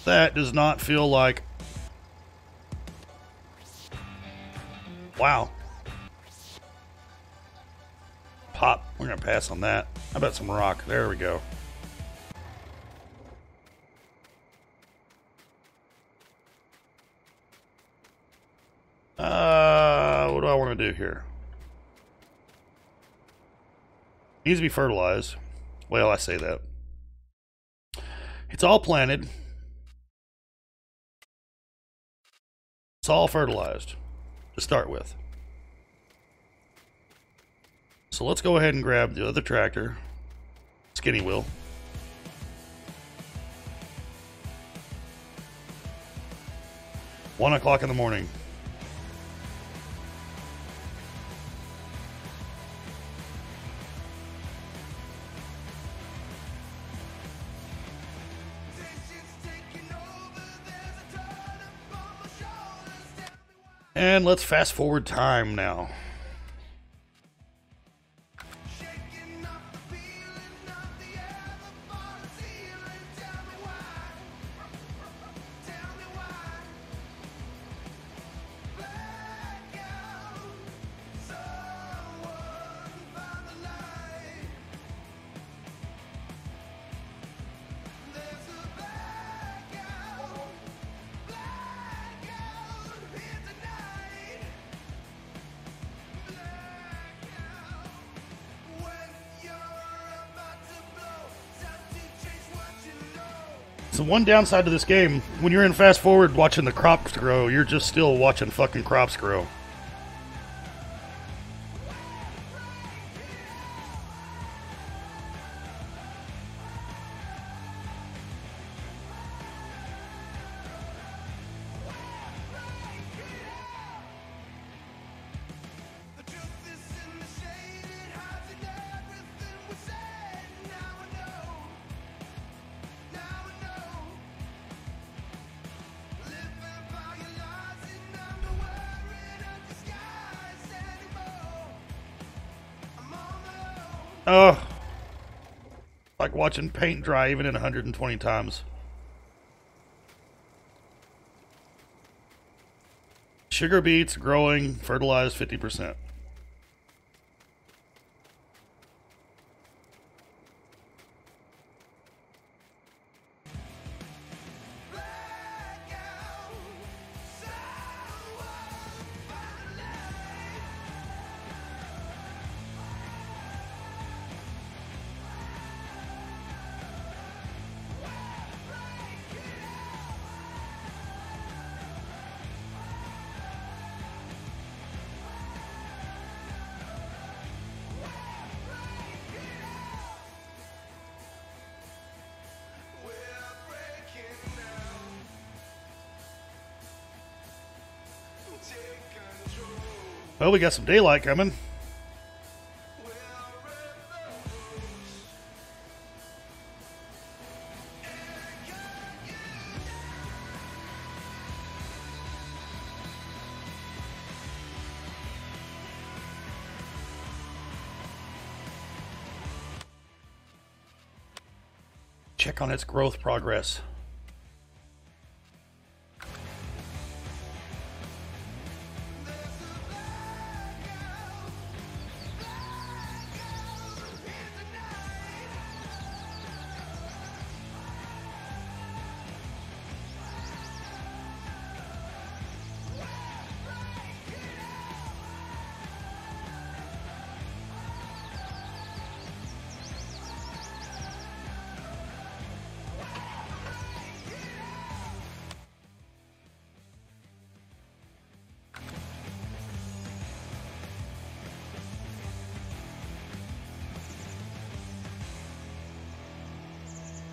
that does not feel like... Wow. Pop. We're going to pass on that. How about some rock? There we go. What do I want to do here? Needs to be fertilized. Well, I say that. It's all planted. It's all fertilized to start with. So let's go ahead and grab the other tractor, Skinny Wheel. 1 o'clock in the morning. And let's fast forward time now. So one downside to this game, when you're in fast forward watching the crops grow, you're just still watching fucking crops grow. Oh, like watching paint dry even in 120 times. Sugar beets growing, fertilized 50%. Well, we got some daylight coming. Check on its growth progress.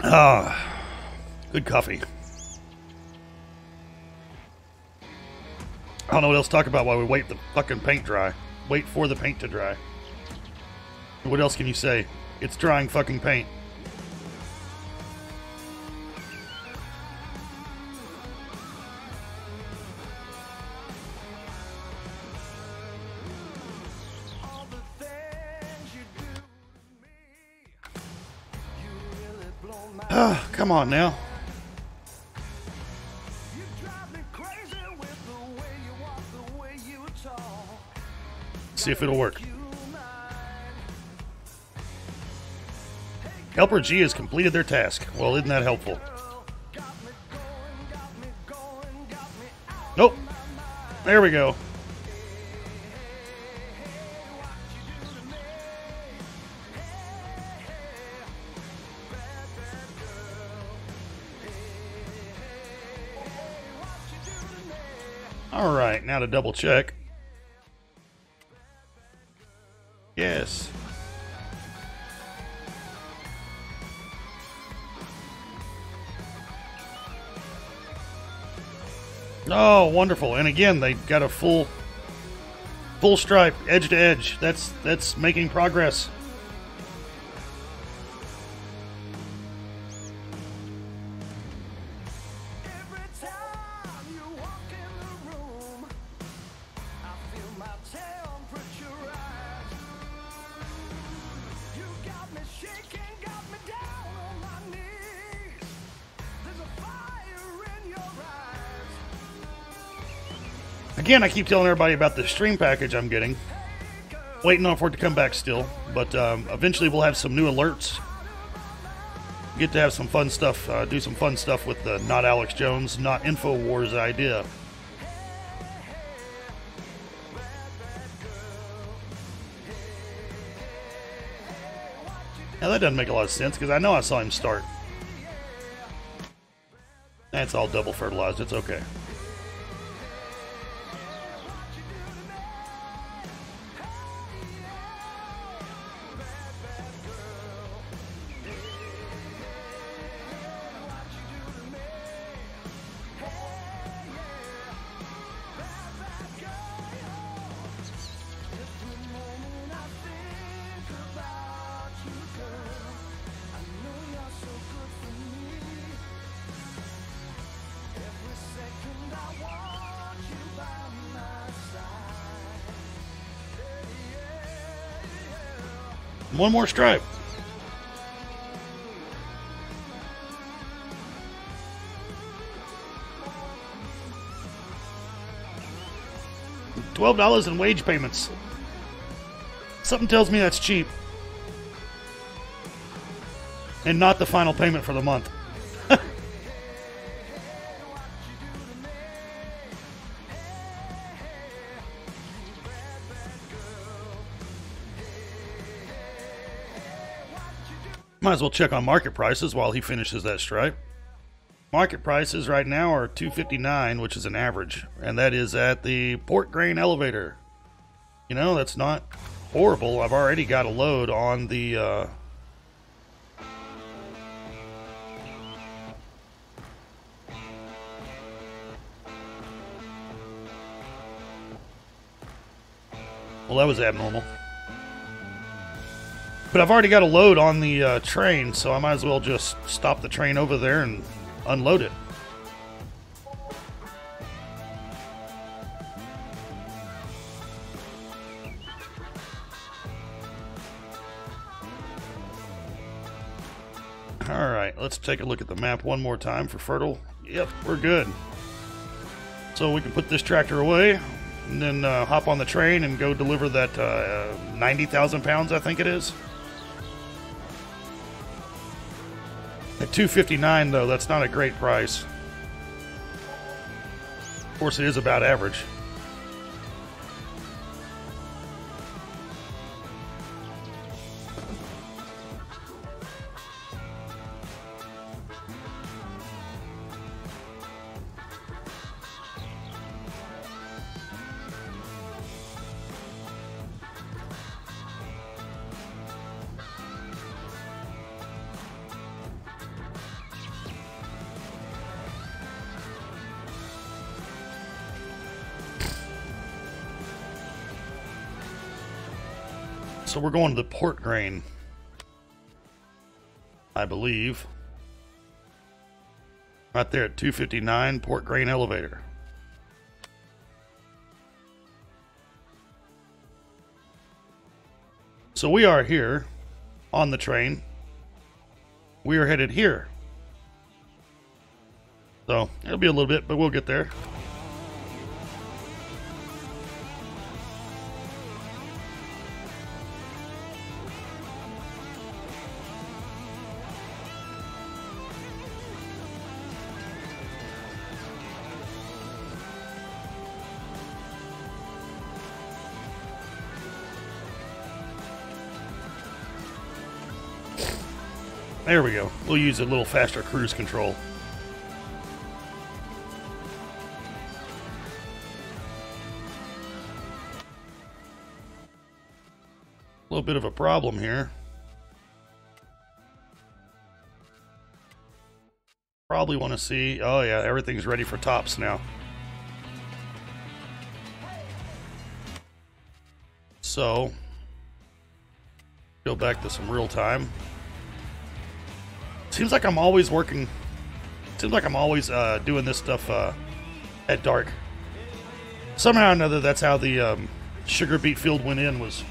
Ah, good coffee. I don't know what else to talk about while we wait the fucking paint dry. Wait for the paint to dry. What else can you say? It's drying fucking paint. Ah, come on now. See if it'll work. Helper G has completed their task. Well, isn't that helpful? Nope. There we go. All right, now to double check. Yes. Oh, wonderful. And again, they got a full stripe, edge to edge. That's making progress. Every time you walk in the room, I feel my temperature rise. You got me shaking, got me down on my knees. There's a fire in your eyes. Again, I keep telling everybody about the stream package I'm getting. Waiting on for it to come back still, but eventually we'll have some new alerts. Get to have some fun stuff, do some fun stuff with the Not Alex Jones, Not InfoWars idea. Now that doesn't make a lot of sense because I know I saw him start. That's all double fertilized, it's okay. One more stripe. $12 in wage payments. Something tells me that's cheap. And not the final payment for the month. Might as well check on market prices while he finishes that stripe. Market prices right now are $2.59, which is an average, and that is at the Port Grain Elevator. You know, that's not horrible. I've already got a load on the well, that was abnormal. But I've already got a load on the train, so I might as well just stop the train over there and unload it. Alright, let's take a look at the map one more time for fertile. Yep, we're good. So we can put this tractor away and then hop on the train and go deliver that 90,000 pounds, I think it is. At $2.59 though, that's not a great price. Of course, it is about average. So we're going to the Port Grain, I believe. Right there at 259 Port Grain Elevator. So we are here on the train. We are headed here. So it'll be a little bit, but we'll get there. There we go. We'll use a little faster cruise control. A little bit of a problem here. Probably want to see... Oh yeah, everything's ready for tops now. So, go back to some real time. Seems like I'm always working. Seems like I'm always doing this stuff at dark. Somehow or another, that's how the sugar beet field went in, was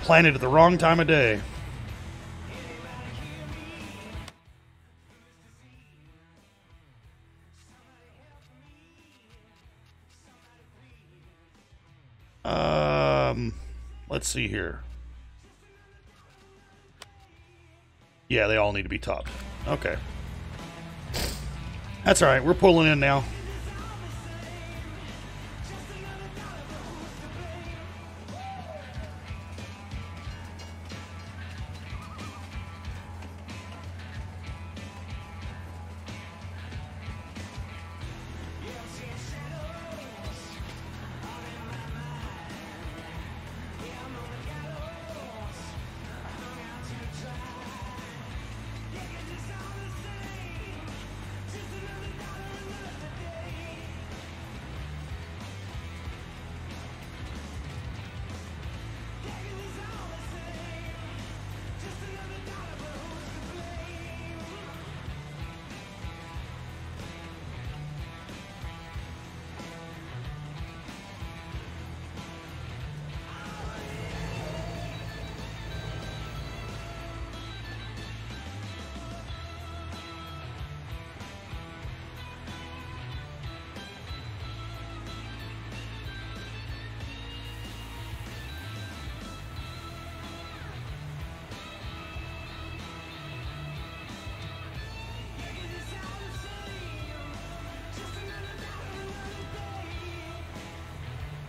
planted at the wrong time of day. Let's see here. Yeah, they all need to be topped. Okay. That's alright, we're pulling in now.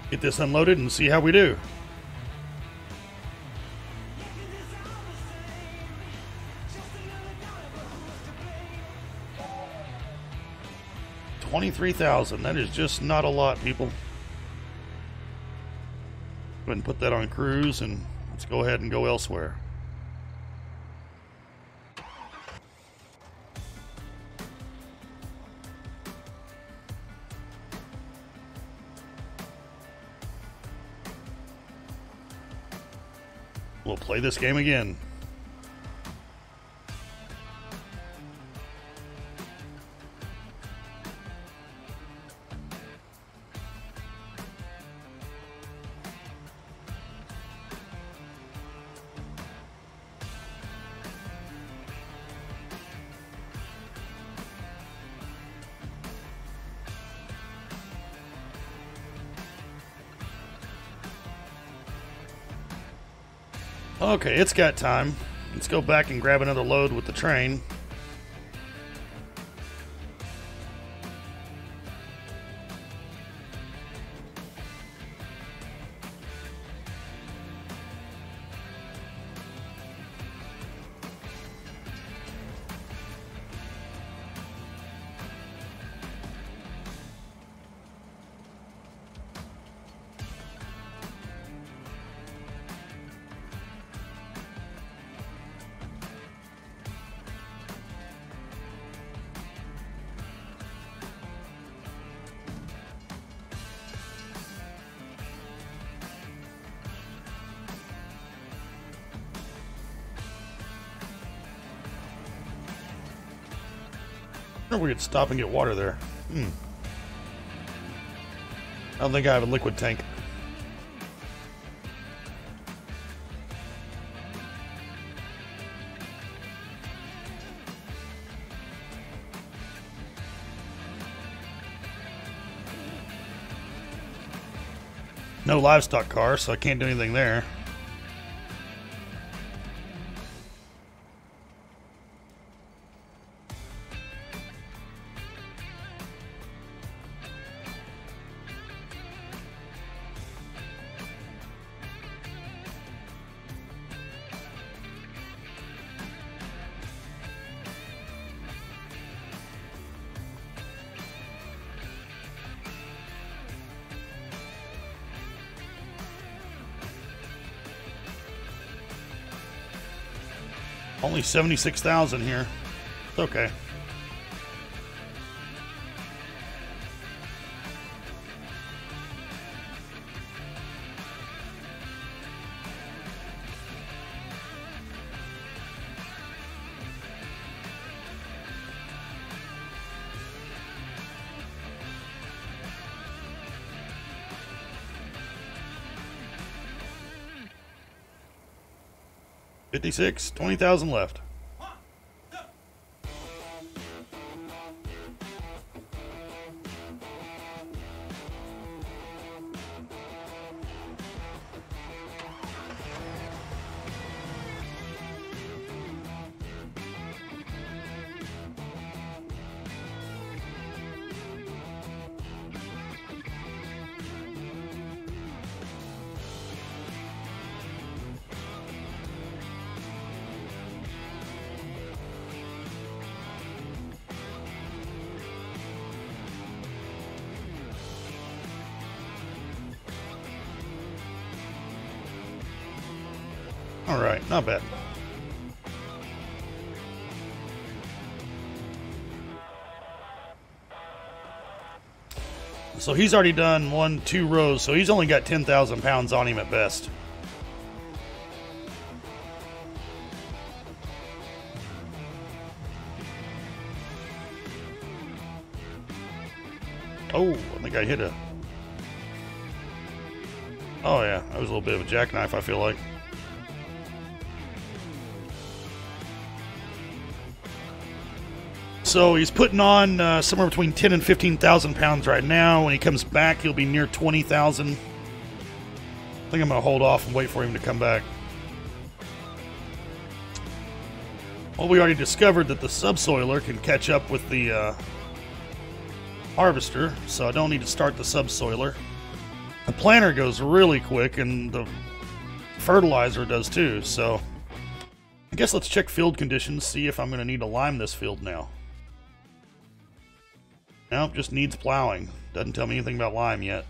Get this unloaded and see how we do. $23,000. That is just not a lot, people. Go ahead and put that on cruise, and let's go ahead and go elsewhere. We'll play this game again. Okay, it's got time. Let's go back and grab another load with the train. I wonder if we could stop and get water there. I don't think I have a liquid tank. No livestock car, so I can't do anything there. Only 76,000 here. It's okay. 56, 20,000 left. All right, not bad. So he's already done 2 rows, so he's only got 10,000 pounds on him at best. Oh, I think I hit a... Oh yeah, that was a little bit of a jackknife, I feel like. So he's putting on somewhere between 10 and 15,000 pounds right now. When he comes back, he'll be near 20,000. I think I'm going to hold off and wait for him to come back. Well, we already discovered that the subsoiler can catch up with the harvester, so I don't need to start the subsoiler. The planter goes really quick, and the fertilizer does too, so I guess let's check field conditions, see if I'm going to need to lime this field now. Nope, just needs plowing. Doesn't tell me anything about lime yet.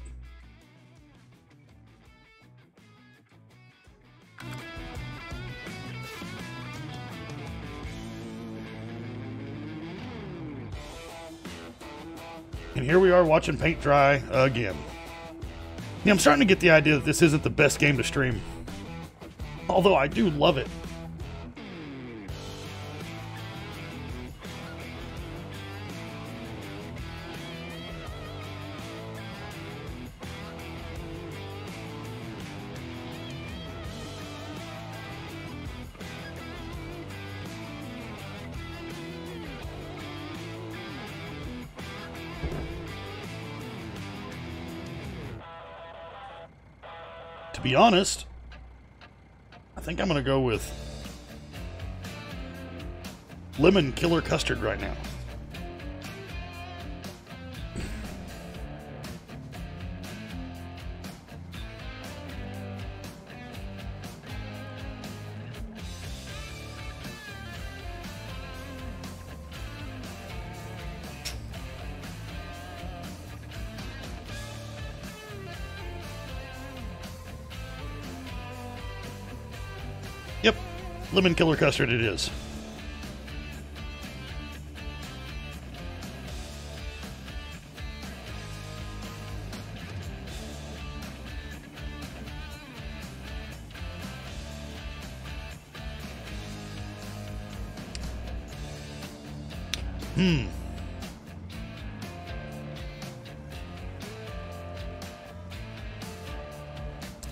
And here we are watching paint dry again. Yeah, I'm starting to get the idea that this isn't the best game to stream. Although I do love it. To be honest, I think I'm going to go with lemon killer custard right now. Yep, lemon killer custard it is.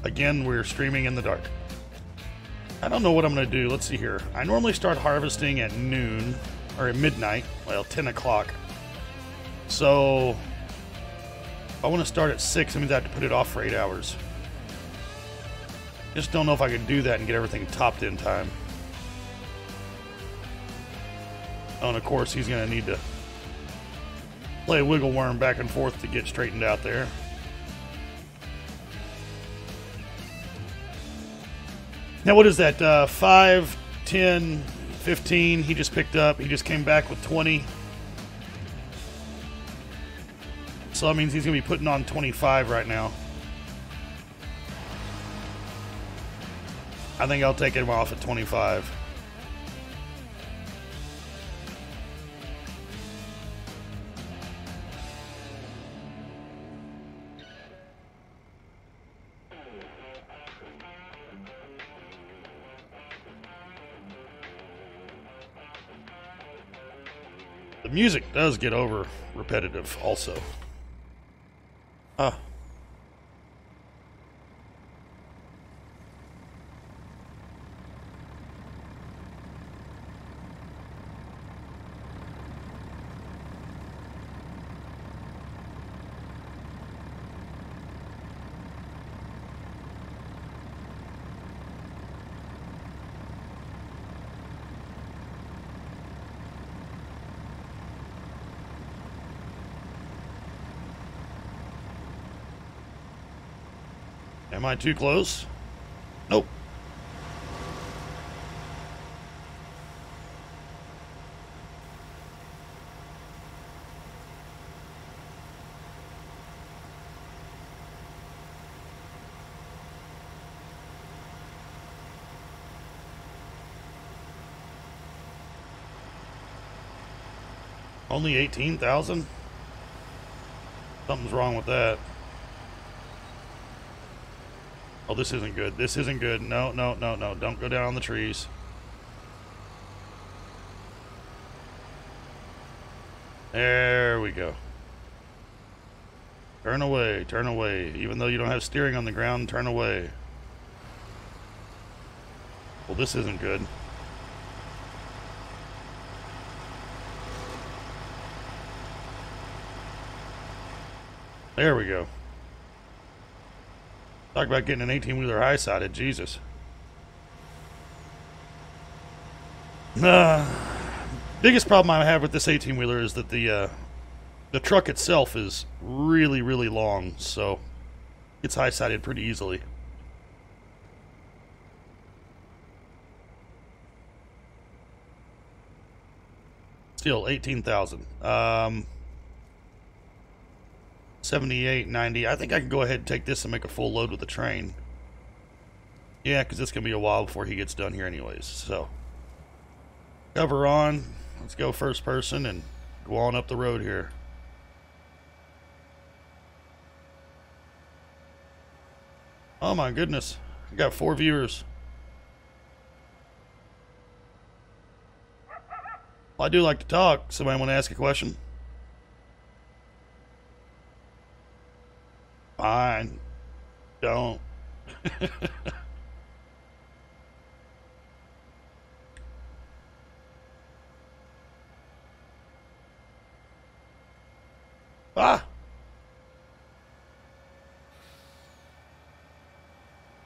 Again, we're streaming in the dark. I don't know what I'm going to do. Let's see here. I normally start harvesting at noon, or at midnight, well, 10 o'clock. So, if I want to start at 6, that means I have to put it off for 8 hours. Just don't know if I can do that and get everything topped in time. Oh, and of course, he's going to need to play wiggle worm back and forth to get straightened out there. Now, what is that? 5, 10, 15. He just picked up. He just came back with 20. So that means he's going to be putting on 25 right now. I think I'll take him off at 25. The music does get over repetitive also. Am I too close? Nope. Only 18,000? Something's wrong with that. Oh, this isn't good. This isn't good. No, no, no, no. Don't go down on the trees. There we go. Turn away, turn away. Even though you don't have steering on the ground, turn away. Well, this isn't good. There we go. Talk about getting an 18-wheeler high-sided. Jesus. Biggest problem I have with this 18-wheeler is that the truck itself is really, really long, so it's high-sided pretty easily. Still, 18,000. 78, 90. I think I can go ahead and take this and make a full load with the train. Yeah, because it's going to be a while before he gets done here anyways. So, cover on. Let's go first person and go on up the road here. Oh my goodness. I got 4 viewers. Well, I do like to talk. Somebody want to ask a question? Fine. Don't. Ah!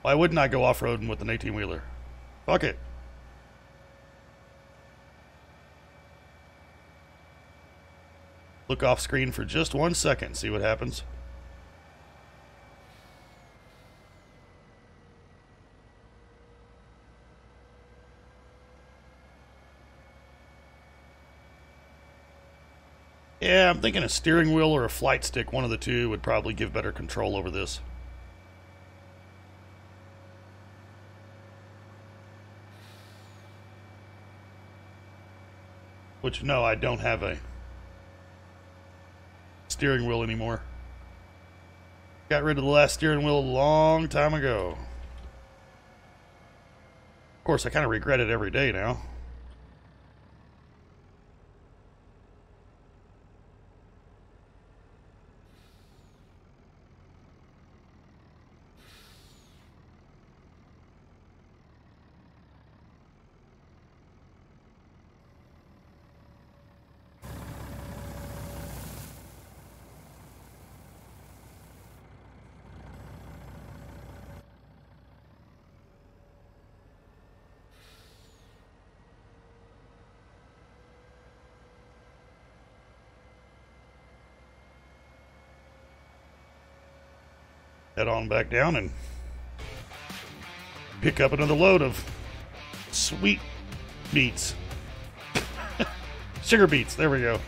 Why wouldn't I go off-roading with an 18-wheeler? Fuck it. Look off screen for just 1 second, see what happens. Yeah, I'm thinking a steering wheel or a flight stick, one of the two, would probably give better control over this. Which, no, I don't have a steering wheel anymore. Got rid of the last steering wheel a long time ago. Of course, I kind of regret it every day now. Head on back down and pick up another load of sweet beets. Sugar beets, there we go.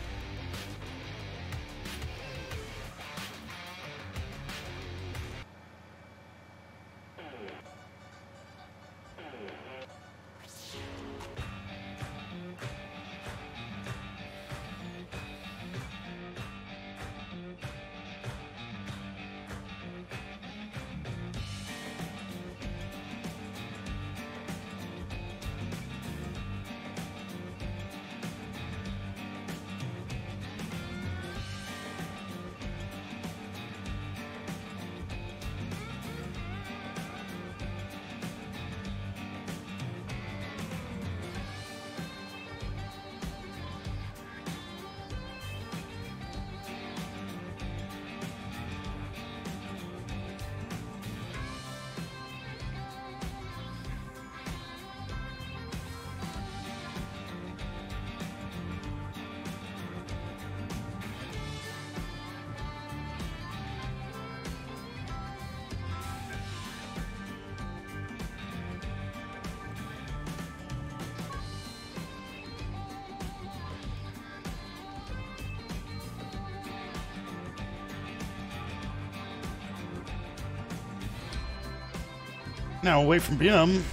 Now, away from him,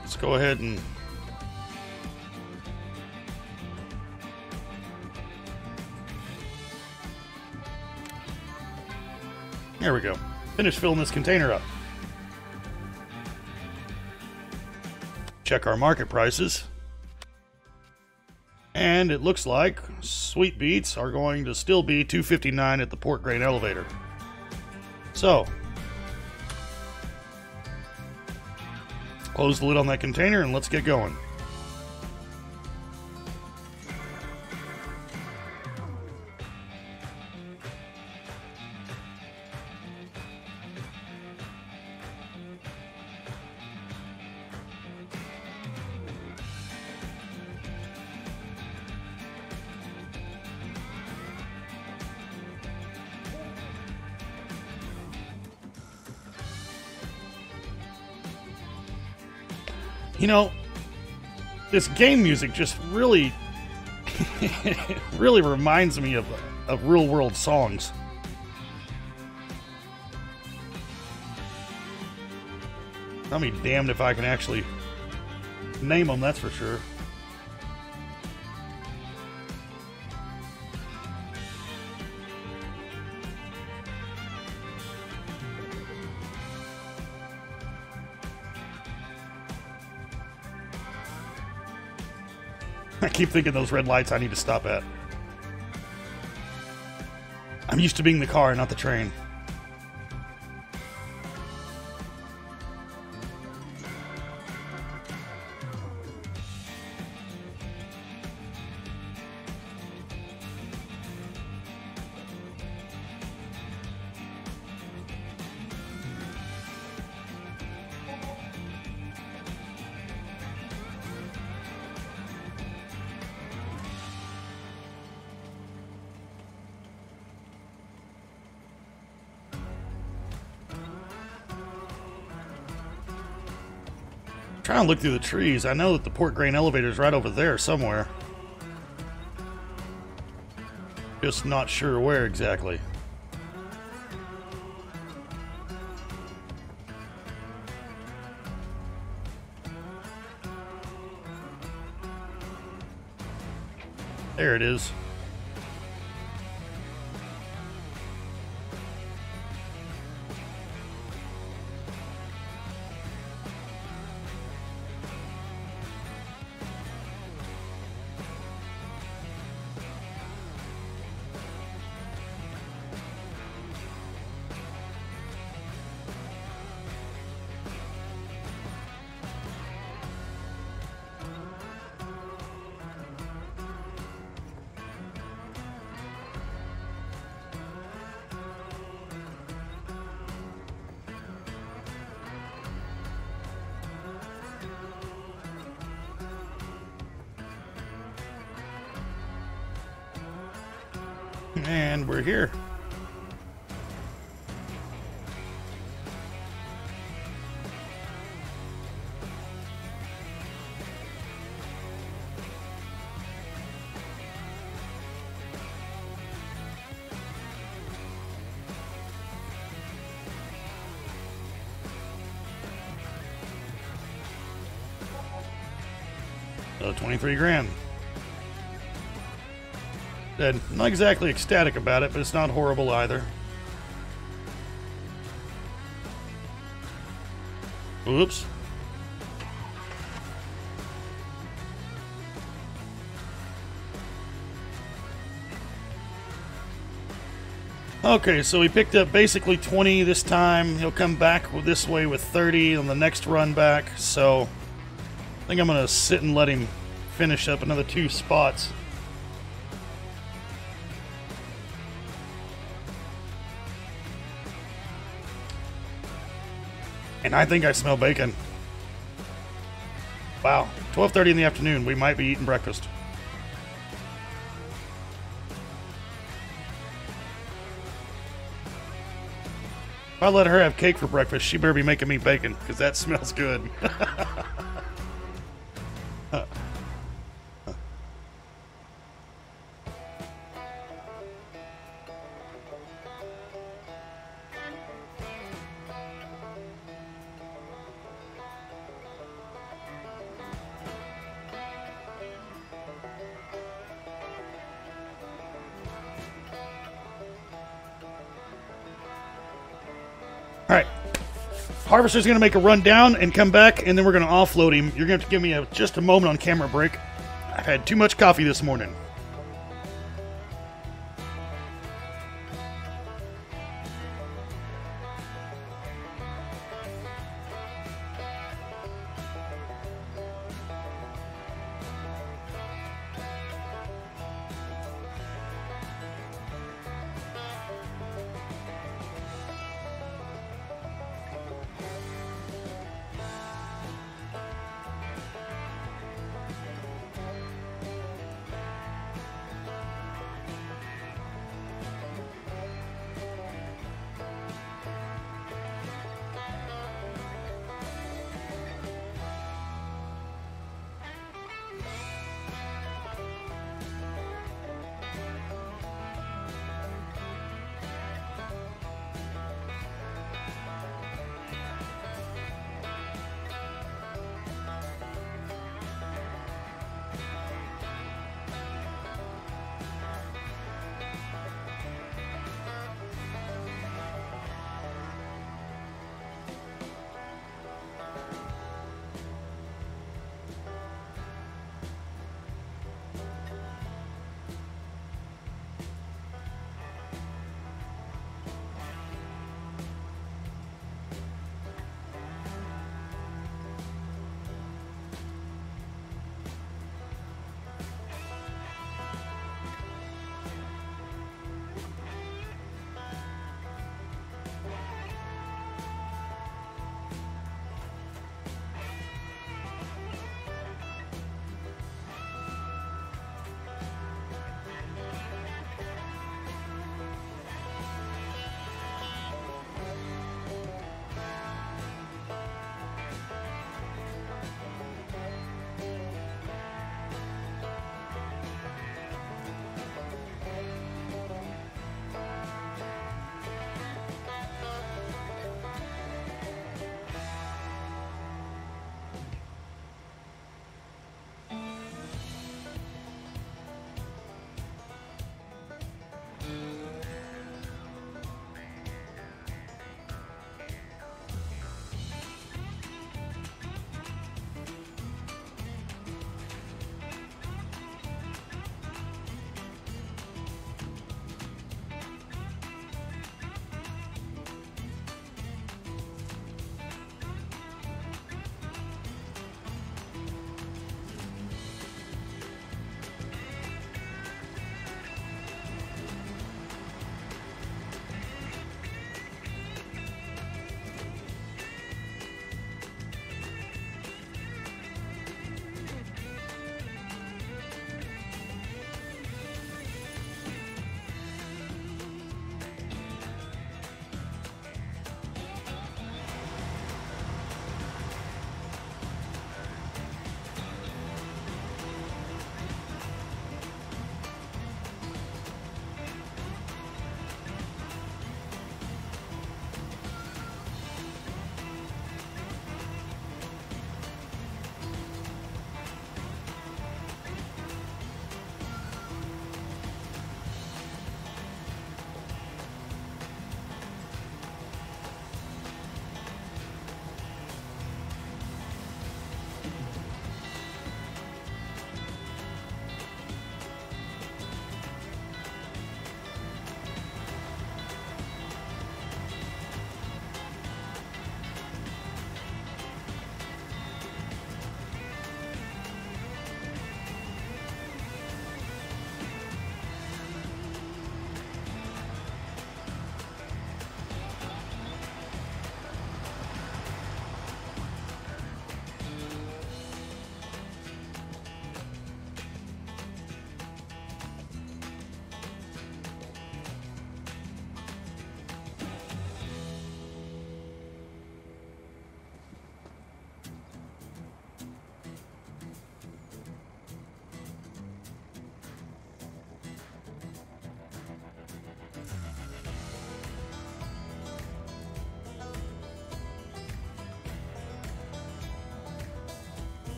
let's go ahead and there we go. Finish filling this container up. Check our market prices. And it looks like Sweet Beets are going to still be $2.59 at the Port Grain Elevator. So, close the lid on that container and let's get going. You know, this game music just really, really reminds me of real world songs. I'll be damned if I can actually name them, that's for sure. I keep thinking those red lights I need to stop at. I'm used to being the car, not the train. Trying to look through the trees. I know that the Port Grain Elevator is right over there somewhere. Just not sure where exactly. There it is. And we're here. So 23 grand. And not exactly ecstatic about it, but it's not horrible either. Oops. Okay, so he picked up basically 20 this time. He'll come back this way with 30 on the next run back. So I think I'm going to sit and let him finish up another 2 spots. And I think I smell bacon. Wow, 12:30 in the afternoon. We might be eating breakfast. If I let her have cake for breakfast, she better be making me bacon, because that smells good. All right. Harvester's going to make a run down and come back, and then we're going to offload him. You're going to have to give me just a moment on camera break. I've had too much coffee this morning.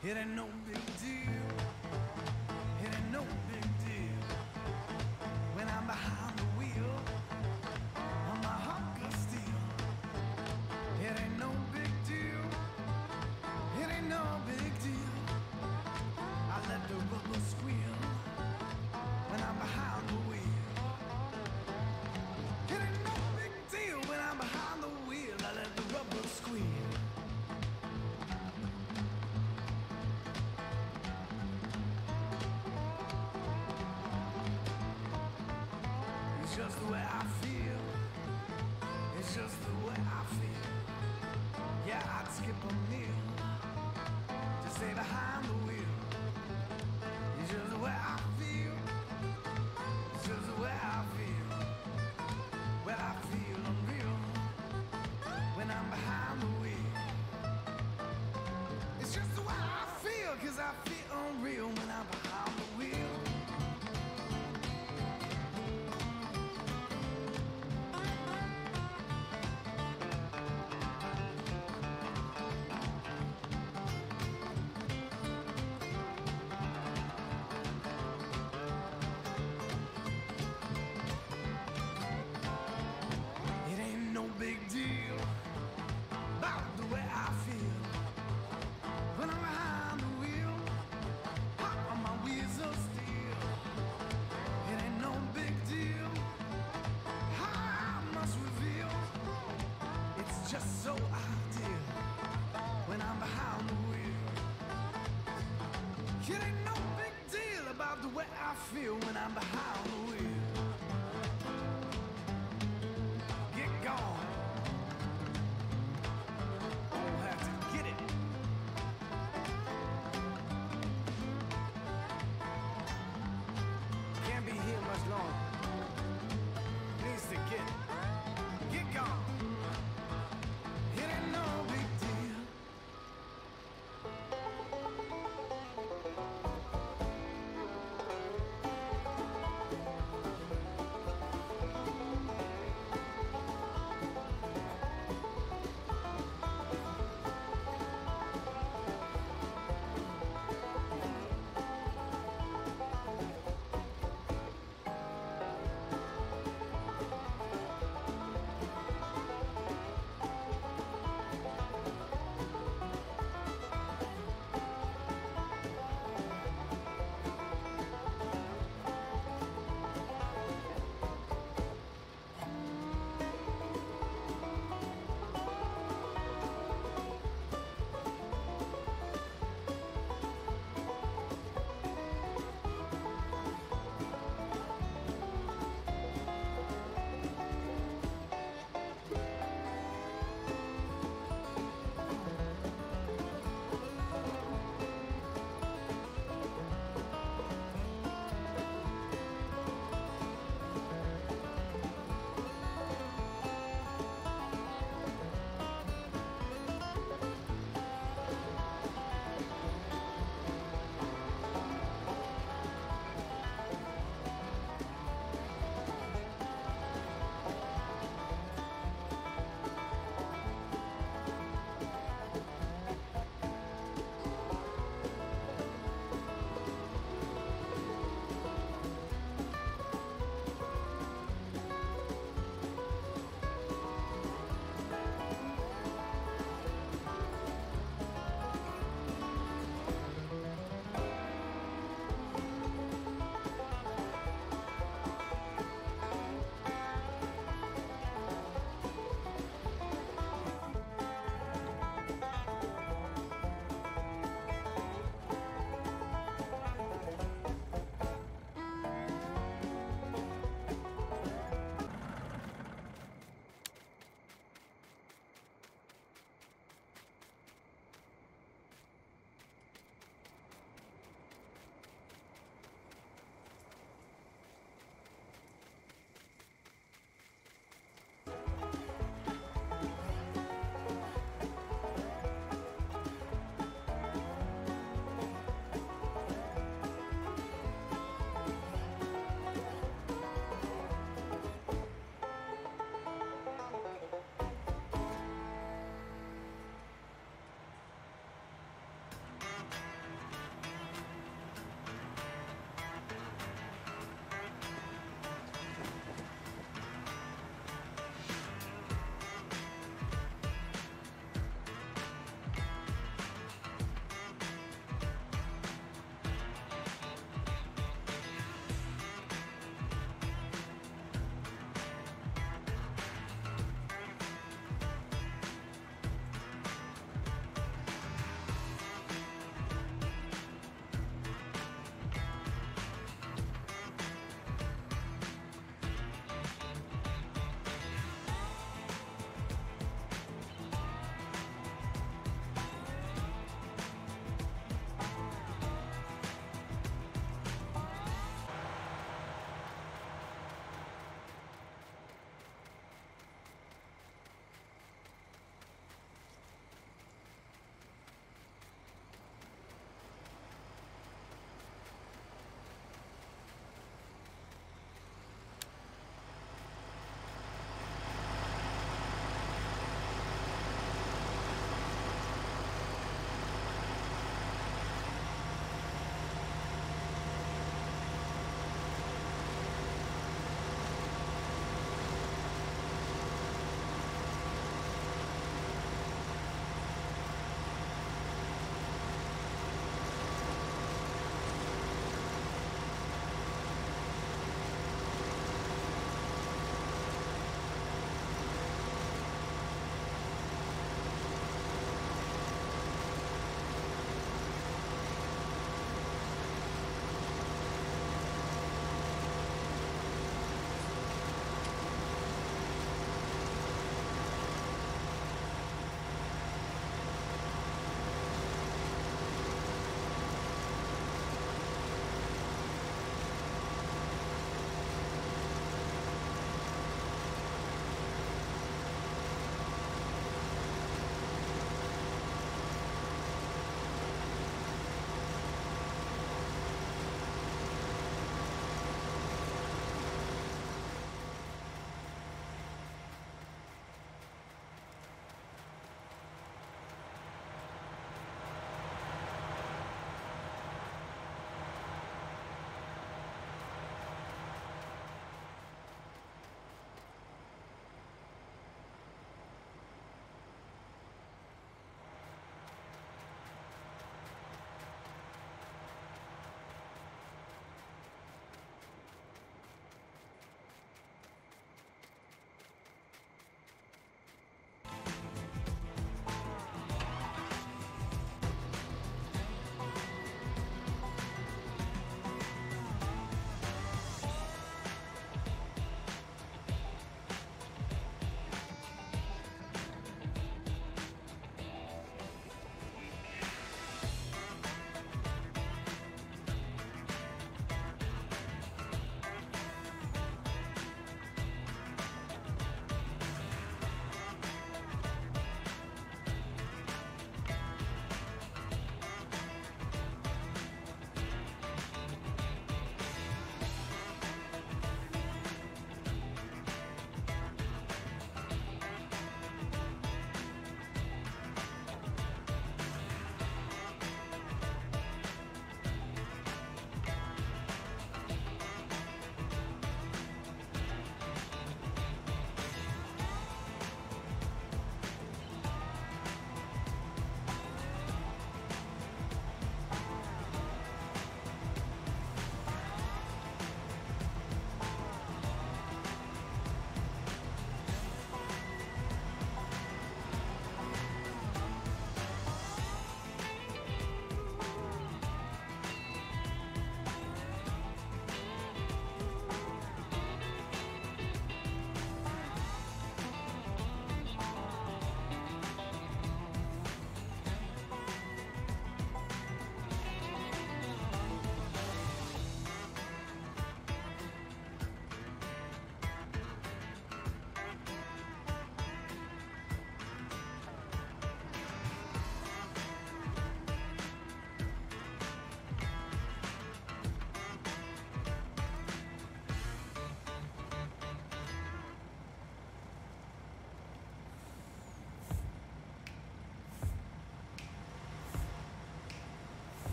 It ain't no big deal. It ain't no big deal. When I'm behind the wheel on my hunk of steel. It ain't no big deal. It ain't no big deal. I let the rubber squeal when I'm behind the wheel. It ain't no big deal when I'm behind the wheel. I let the rubber squeal. It's just the way I feel. It's just the way I feel. Yeah, I'd skip a meal to stay behind the wheel. It's just the way I feel. It's just the way I feel. Well, I feel unreal when I'm behind the wheel. It's just the way I feel, 'cause I feel unreal when I'm behind the wheel. It ain't no big deal about the way I feel when I'm behind the wheel. Hot on my wheels of steel. It ain't no big deal. I must reveal it's just so ideal when I'm behind the wheel. It ain't no big deal about the way I feel when I'm behind the wheel. Get gone. I'll have to get it. Can't be here much longer. Needs to get it. Get gone. It ain't no big deal.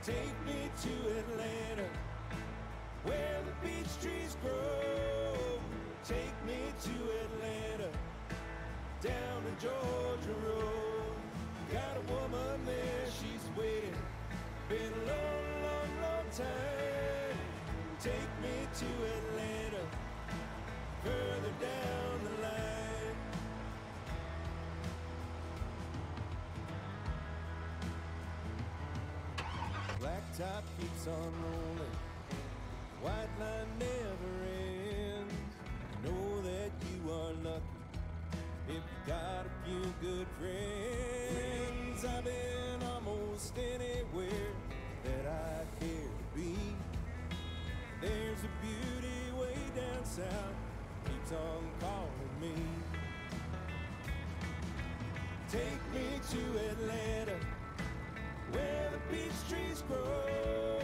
Take me to Atlanta, where the beach trees grow. Take me to Atlanta, down the Georgia Road. Got a woman there, she's waiting. Been a long, long, long time. Take me to Atlanta, further down the line. Blacktop keeps on rolling, white line never ends. Know that you are lucky if you got a few good friends. I've been almost anywhere that I care to be. There's a beauty way down south, keeps on calling me. Take me to Atlanta, where the beach trees grow.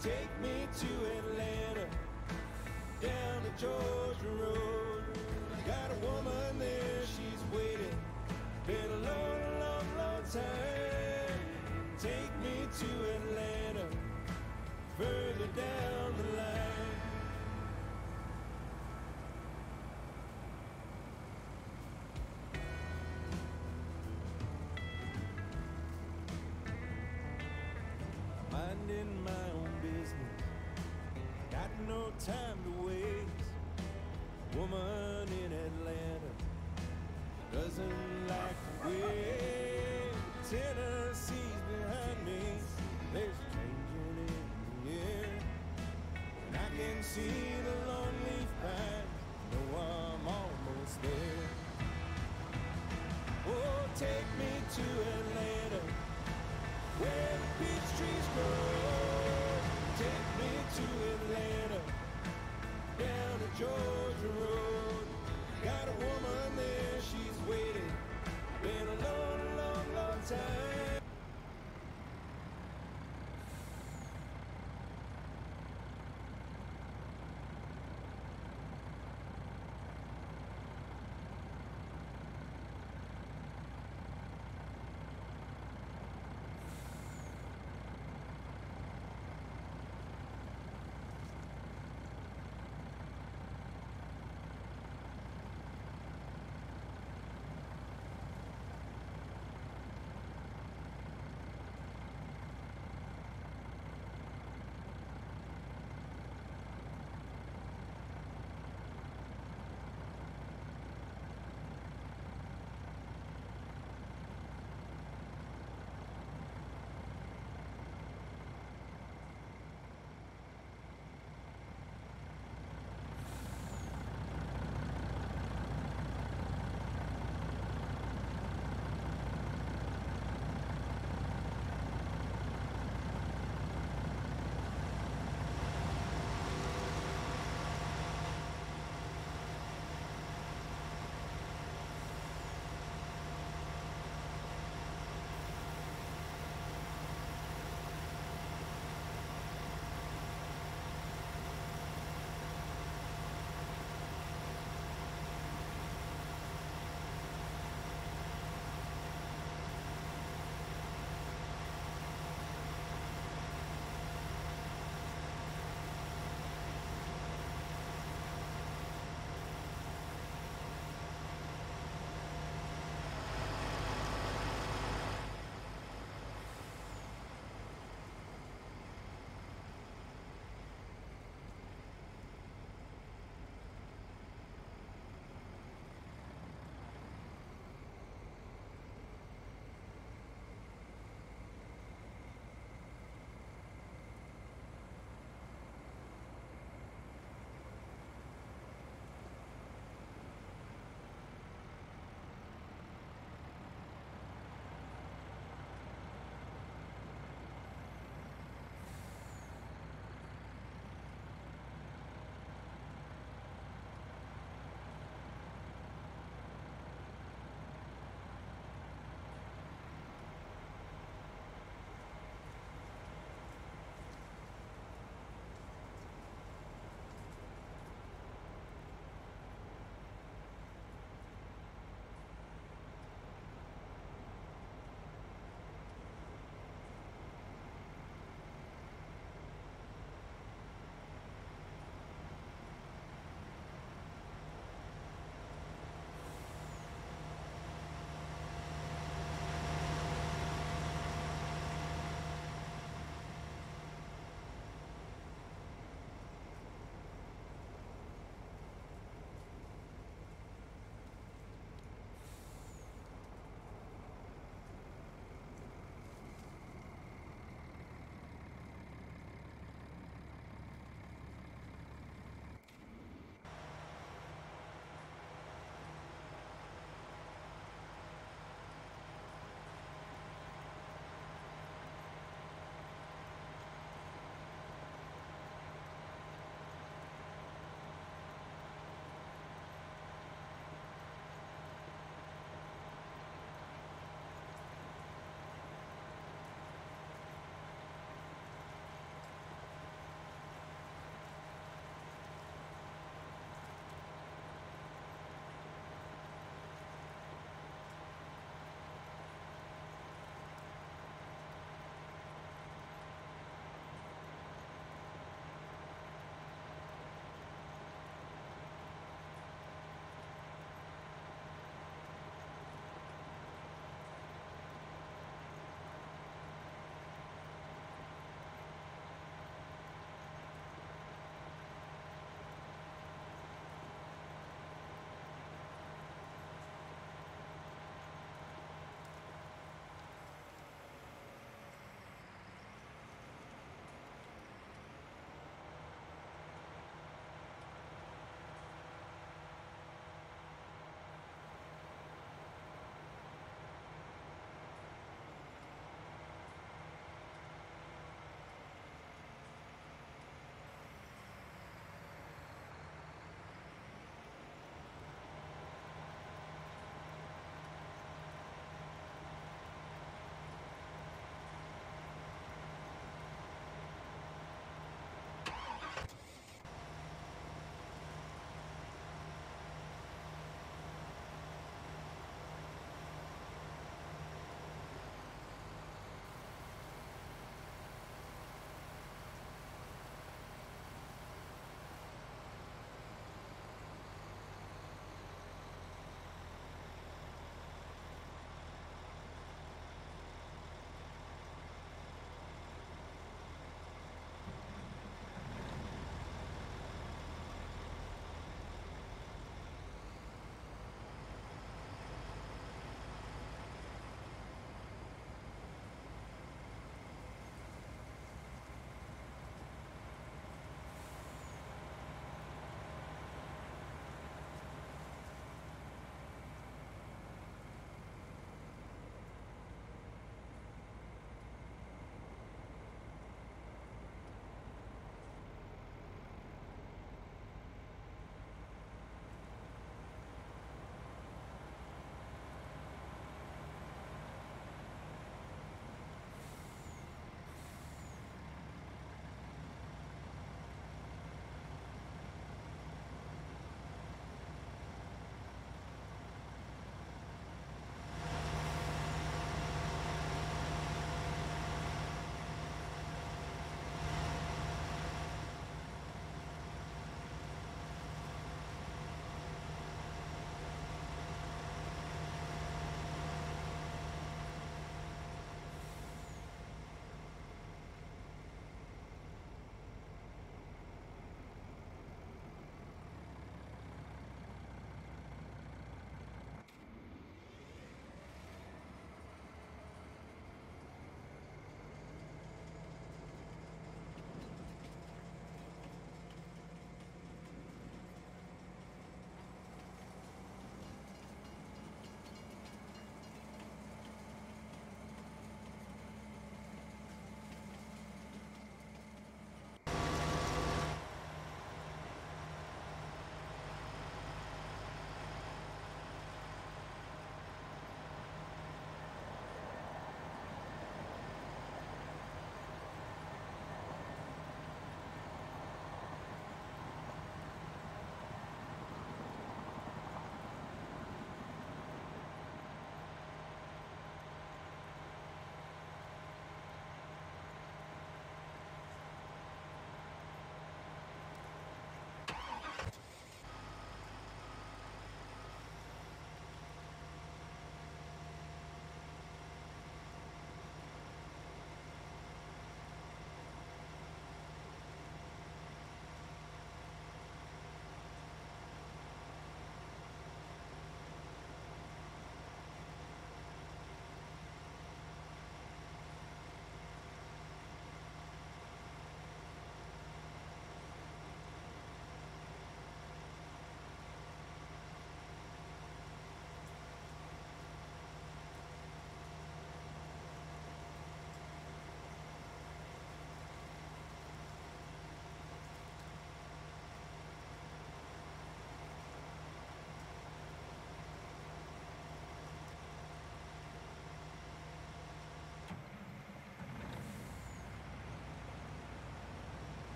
Take me to Atlanta, down the Georgia Road. Got a woman there, she's waiting. Been a long, long, long time. Take me to Atlanta, further down the line. Minding my own business, got no time to waste. Woman in Atlanta doesn't like to wait. Tennessee's behind me, there's a changing in the air. And I can see the longleaf pine, know I'm almost there. Oh, take me to Atlanta, where the peach trees grow. Take me to Atlanta, down the Georgia Road. Got a woman there, she's